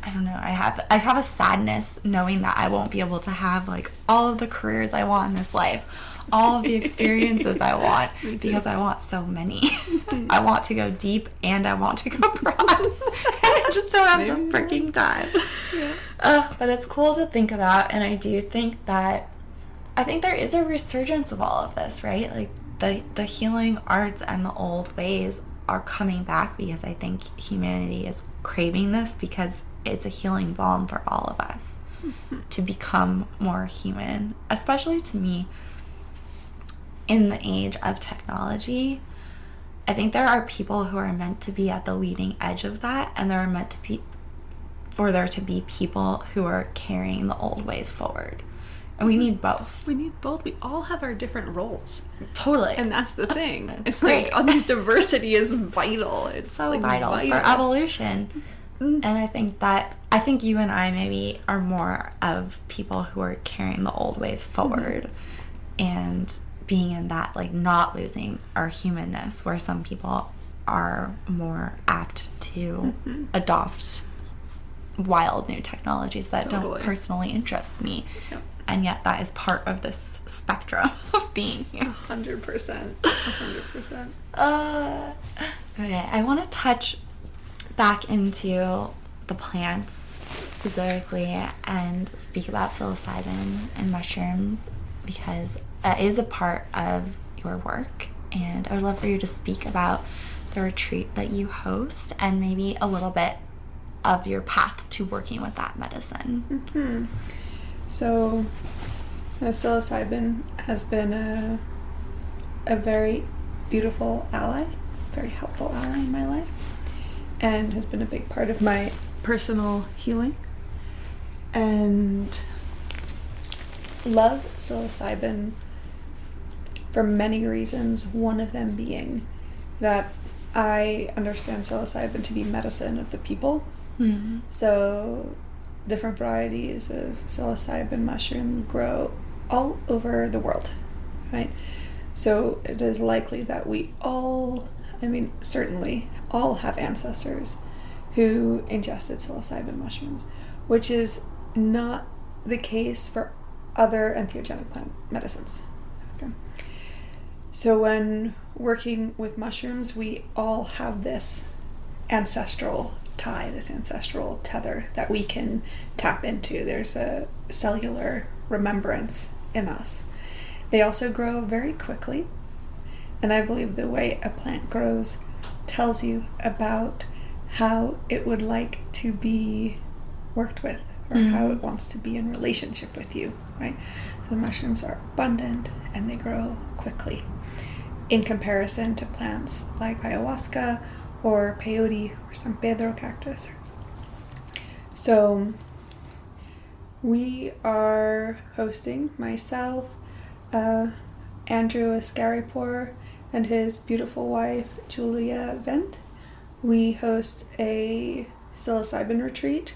don't know, I have a sadness knowing that I won't be able to have like all of the careers I want in this life, all of the experiences I want, because I want so many. I want to go deep and I want to go broad. I just don't have the freaking time. But it's cool to think about, and I do think that there is a resurgence of all of this, right? Like the healing arts and the old ways are coming back, because I think humanity is craving this, because it's a healing balm for all of us to become more human, especially to me in the age of technology. I think there are people who are meant to be at the leading edge of that, and there are meant to be for there to be people who are carrying the old ways forward. And we need both. We need both. We all have our different roles. Totally. And that's the thing. It's great. like, all this diversity is vital. It's so like vital for evolution. And I think you and I maybe are more of people who are carrying the old ways forward and being in that, like, not losing our humanness, where some people are more apt to adopt wild new technologies that don't personally interest me. Yep. And yet that is part of this spectrum of being here. 100%. 100%. Okay, I want to touch back into the plants specifically and speak about psilocybin and mushrooms, because that is a part of your work, and I would love for you to speak about the retreat that you host and maybe a little bit of your path to working with that medicine. So psilocybin has been a very beautiful ally, very helpful ally in my life, and has been a big part of my personal healing. And love psilocybin for many reasons, one of them being that I understand psilocybin to be medicine of the people. So different varieties of psilocybin mushroom grow all over the world, right? So it is likely that we all, certainly all have ancestors who ingested psilocybin mushrooms, which is not the case for other entheogenic plant medicines. Okay. So when working with mushrooms, we all have this ancestral tie, this ancestral tether that we can tap into. There's a cellular remembrance in us. They also grow very quickly, and I believe the way a plant grows tells you about how it would like to be worked with, or how it wants to be in relationship with you, right? So the mushrooms are abundant and they grow quickly in comparison to plants like ayahuasca or peyote or San Pedro cactus. So we are hosting, myself, Andrew Ascaripor, and his beautiful wife, Julia Vent. We host a psilocybin retreat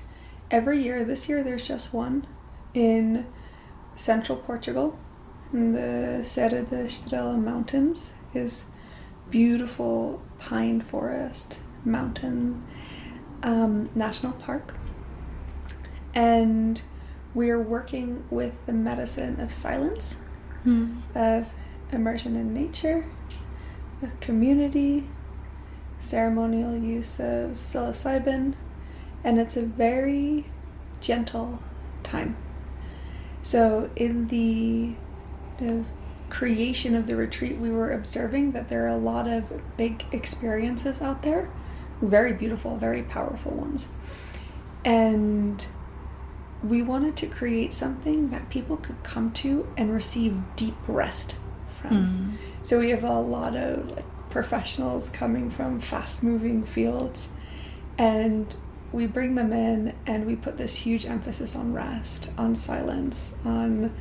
every year. This year there's just one in central Portugal, in the Serra da Estrela Mountains. Is beautiful pine forest, mountain, national park. And we're working with the medicine of silence, of immersion in nature, of community, ceremonial use of psilocybin, and it's a very gentle time. So in the creation of the retreat, we were observing that there are a lot of big experiences out there, very beautiful, very powerful ones. And we wanted to create something that people could come to and receive deep rest from. So we have a lot of professionals coming from fast-moving fields, and we bring them in and we put this huge emphasis on rest, on silence, on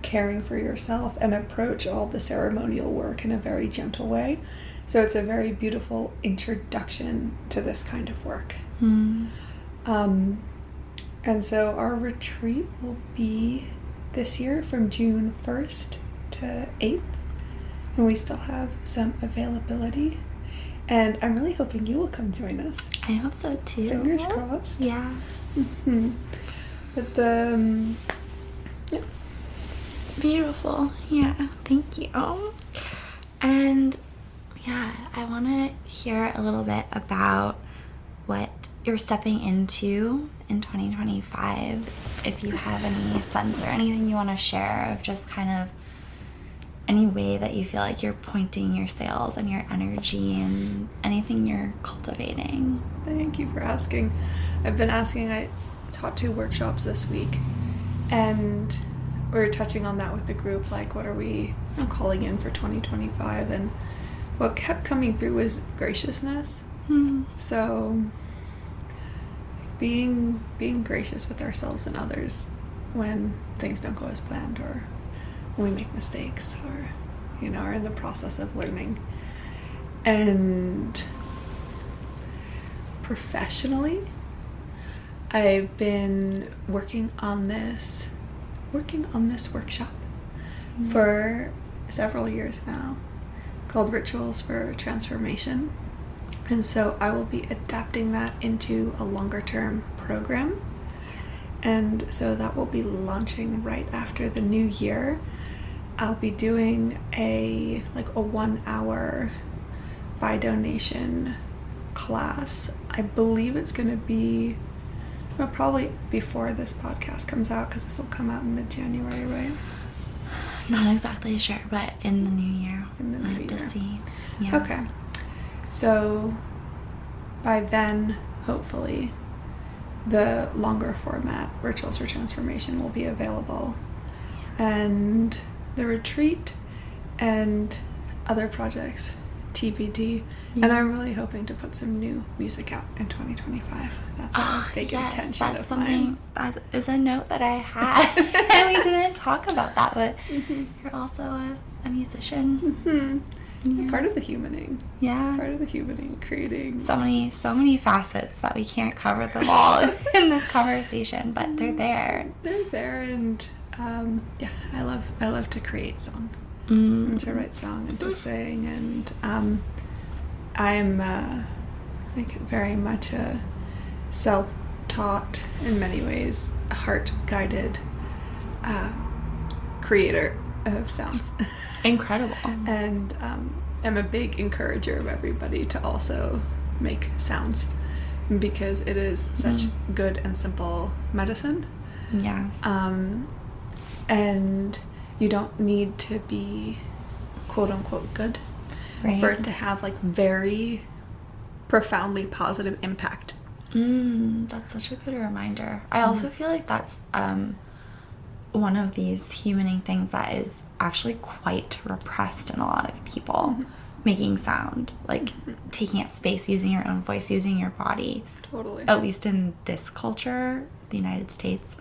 caring for yourself, and approach all the ceremonial work in a very gentle way. So it's a very beautiful introduction to this kind of work. And so our retreat will be this year from June 1st to 8th, and we still have some availability. And I'm really hoping you will come join us. I hope so too. Fingers crossed. Yeah. But yeah. Beautiful. Yeah, thank you. And yeah, I want to hear a little bit about what you're stepping into in 2025. If you have any sense or anything you want to share of just kind of any way that you feel like you're pointing your sails and your energy and anything you're cultivating. Thank you for asking. I've been asking. I taught 2 workshops this week, and we were touching on that with the group, like what are we calling in for 2025, and what kept coming through was graciousness. So being gracious with ourselves and others when things don't go as planned, or when we make mistakes, or are in the process of learning. And professionally, I've been working on this workshop for several years now, called Rituals for Transformation. And so I will be adapting that into a longer term program. And so that will be launching right after the new year. I'll be doing a 1 hour by donation class. I believe it's going to be probably before this podcast comes out, because this will come out in mid-January, right? Not exactly sure, but in the new year. I have to see. Yeah. Okay. So by then, hopefully, the longer format Rituals for Transformation will be available. Yeah. And the retreat and other projects TBD. Yeah. And I'm really hoping to put some new music out in 2025. That's a big intention that's of something mine. That is a note that I had. And we didn't talk about that, but you're also a musician. Yeah. Part of the humaning. Yeah. Part of the humaning, creating. So many facets that we can't cover them all in this conversation, but they're there. They're there, and I love to create song. And to write song and to sing, and I'm very much a self-taught, in many ways, heart-guided creator of sounds. Incredible. And I'm a big encourager of everybody to also make sounds, because it is such good and simple medicine. Yeah. And you don't need to be quote-unquote good for it to have very profoundly positive impact. That's such a good reminder. I also feel like that's one of these humaning things that is actually quite repressed in a lot of people. Making sound, taking up space, using your own voice, using your body. Totally. At least in this culture, the United States.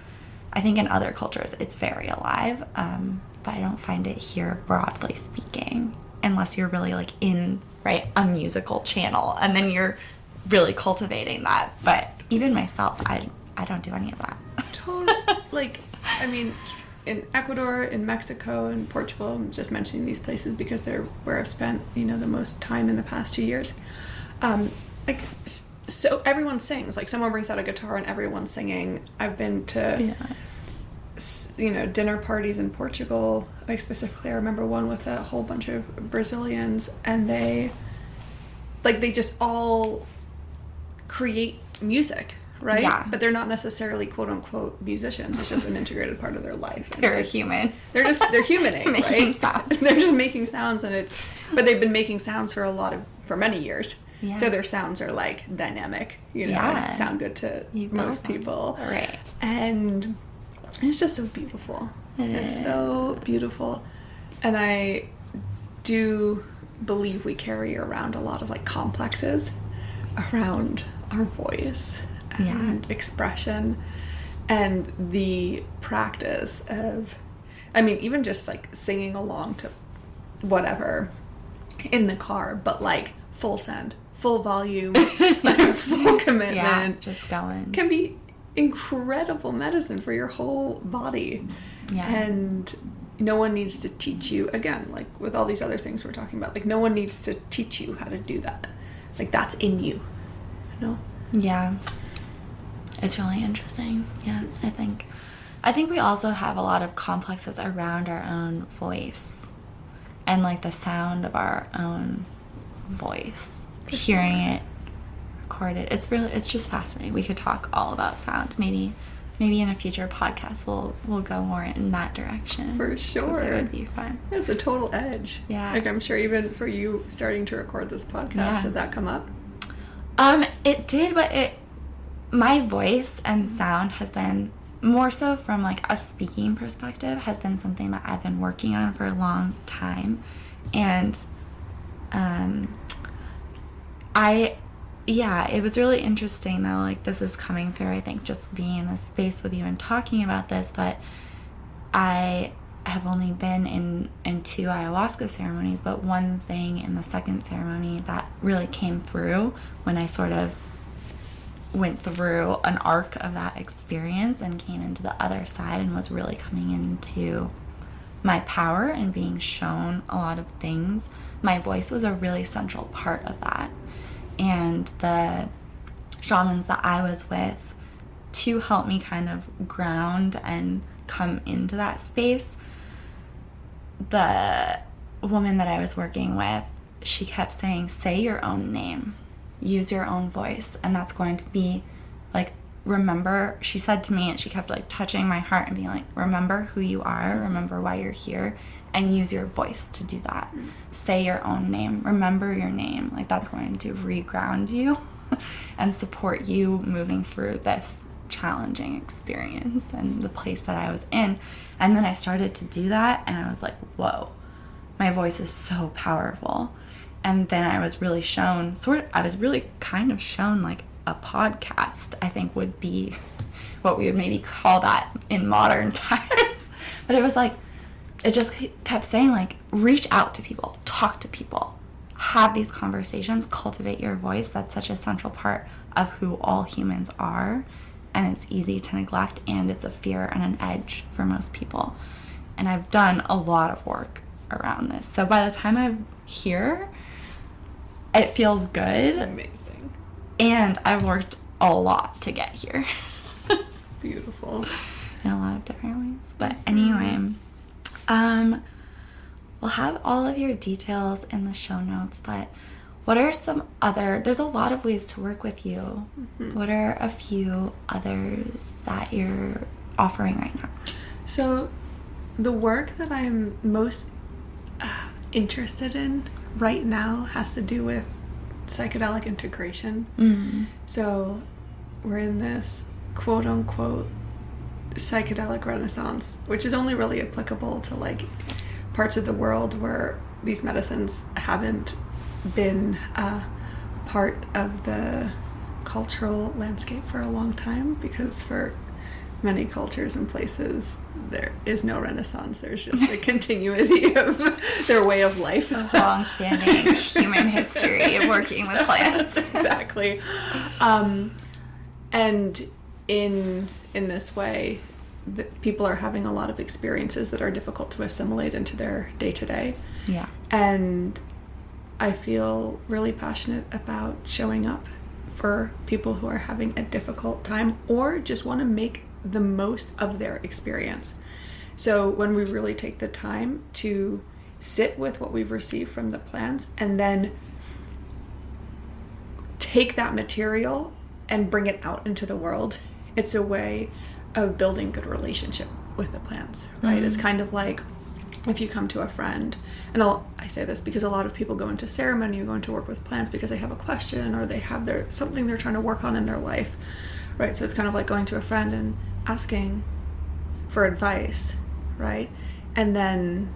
I think in other cultures it's very alive, but I don't find it here, broadly speaking, unless you're really in a musical channel, and then you're really cultivating that. But even myself, I don't do any of that. Totally. In Ecuador, in Mexico, in Portugal, I'm just mentioning these places because they're where I've spent the most time in the past 2 years. So everyone sings. Someone brings out a guitar and everyone's singing. I've been to dinner parties in Portugal. Specifically, I remember one with a whole bunch of Brazilians, and they just all create music, right? Yeah. But they're not necessarily quote unquote musicians. It's just an integrated part of their life. They're human. They're humaning, making right? Sounds. They're just making sounds, but they've been making sounds for many years. Yeah. So their sounds are dynamic, sound good to most people. Right. And it's just so beautiful. It's so beautiful. And I do believe we carry around a lot of complexes around our voice and expression, and the practice of, even just singing along to whatever in the car, but full send, full volume, full commitment. Yeah, just going. Can be incredible medicine for your whole body. Yeah. And no one needs to teach you, again, with all these other things we're talking about, no one needs to teach you how to do that. That's in you. Yeah. It's really interesting. Yeah, I think we also have a lot of complexes around our own voice and the sound of our own voice. Hearing it recorded. It's just fascinating. We could talk all about sound. Maybe in a future podcast we'll go more in that direction. For sure. It would be fun. It's a total edge. Yeah. I'm sure even for you starting to record this podcast, did that come up? It did, but my voice and sound has been more so from a speaking perspective, has been something that I've been working on for a long time. And it was really interesting though, this is coming through, I think, just being in this space with you and talking about this, but I have only been in 2 ayahuasca ceremonies, but one thing in the second ceremony that really came through when I sort of went through an arc of that experience and came into the other side and was really coming into my power and being shown a lot of things, my voice was a really central part of that. And the shamans that I was with, to help me kind of ground and come into that space, the woman that I was working with, she kept saying, say your own name, use your own voice, and that's going to be like, remember, she said to me, and she kept like touching my heart and being like, remember who you are, remember why you're here, and use your voice to do that. Say your own name, remember your name, like that's going to reground you and support you moving through this challenging experience and the place that I was in. And then I started to do that, and I was like, whoa, my voice is so powerful. And then I was really shown, I was really kind of shown like a podcast, I think would be what we would maybe call that in modern times. But it was like, it just kept saying like, reach out to people, talk to people, have these conversations, cultivate your voice. That's such a central part of who all humans are. And it's easy to neglect, and it's a fear and an edge for most people. And I've done a lot of work around this. So by the time I'm here, it feels good. Amazing. And I've worked a lot to get here. Beautiful. In a lot of different ways. But anyway, we'll have all of your details in the show notes, but what are some other, there's a lot of ways to work with you. What are a few others that you're offering right now? So the work that I'm most interested in right now has to do with psychedelic integration. So we're in this quote unquote psychedelic renaissance, which is only really applicable to like parts of the world where these medicines haven't been part of the cultural landscape for a long time, because for many cultures and places there is no renaissance, there's just a continuity of their way of life. A long-standing human history of working with plants. Exactly. And in this way, people are having a lot of experiences that are difficult to assimilate into their day-to-day. Yeah. And I feel really passionate about showing up for people who are having a difficult time or just want to make the most of their experience. So when we really take the time to sit with what we've received from the plants and then take that material and bring it out into the world, it's a way of building good relationship with the plants, right? It's kind of like if you come to a friend, and I say this because a lot of people go into ceremony or go into work with plants because they have a question or they have something they're trying to work on in their life, right? So it's kind of like going to a friend and asking for advice, right? And then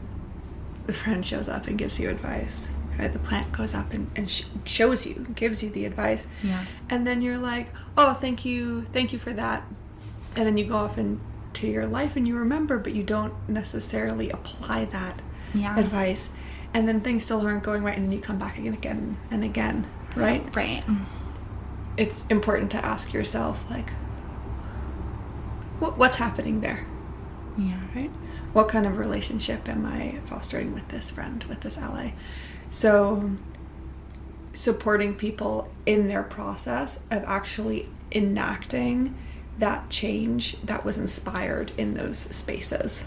the friend shows up and gives you advice, right? The plant goes up and shows you, gives you the advice. Yeah. And then you're like, oh, thank you for that. And then you go off into your life and you remember, but you don't necessarily apply that advice. And then things still aren't going right, and then you come back again and again, right? Right. It's important to ask yourself, like, what's happening there? Yeah. Right? What kind of relationship am I fostering with this friend, with this ally? So supporting people in their process of actually enacting that change that was inspired in those spaces,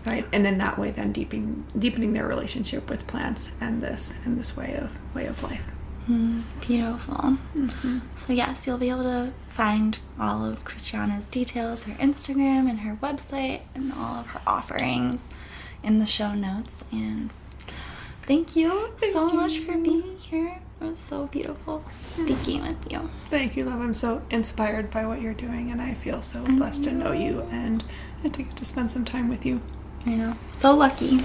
right? And in that way then deepening their relationship with plants and this way of life. Beautiful. So yes, you'll be able to find all of Christiana's details, her Instagram and her website and all of her offerings in the show notes. And thank you so much for being here. It was so beautiful speaking with you. Thank you, love. I'm so inspired by what you're doing, and I feel so blessed to know you and to get to spend some time with you. I know. So lucky.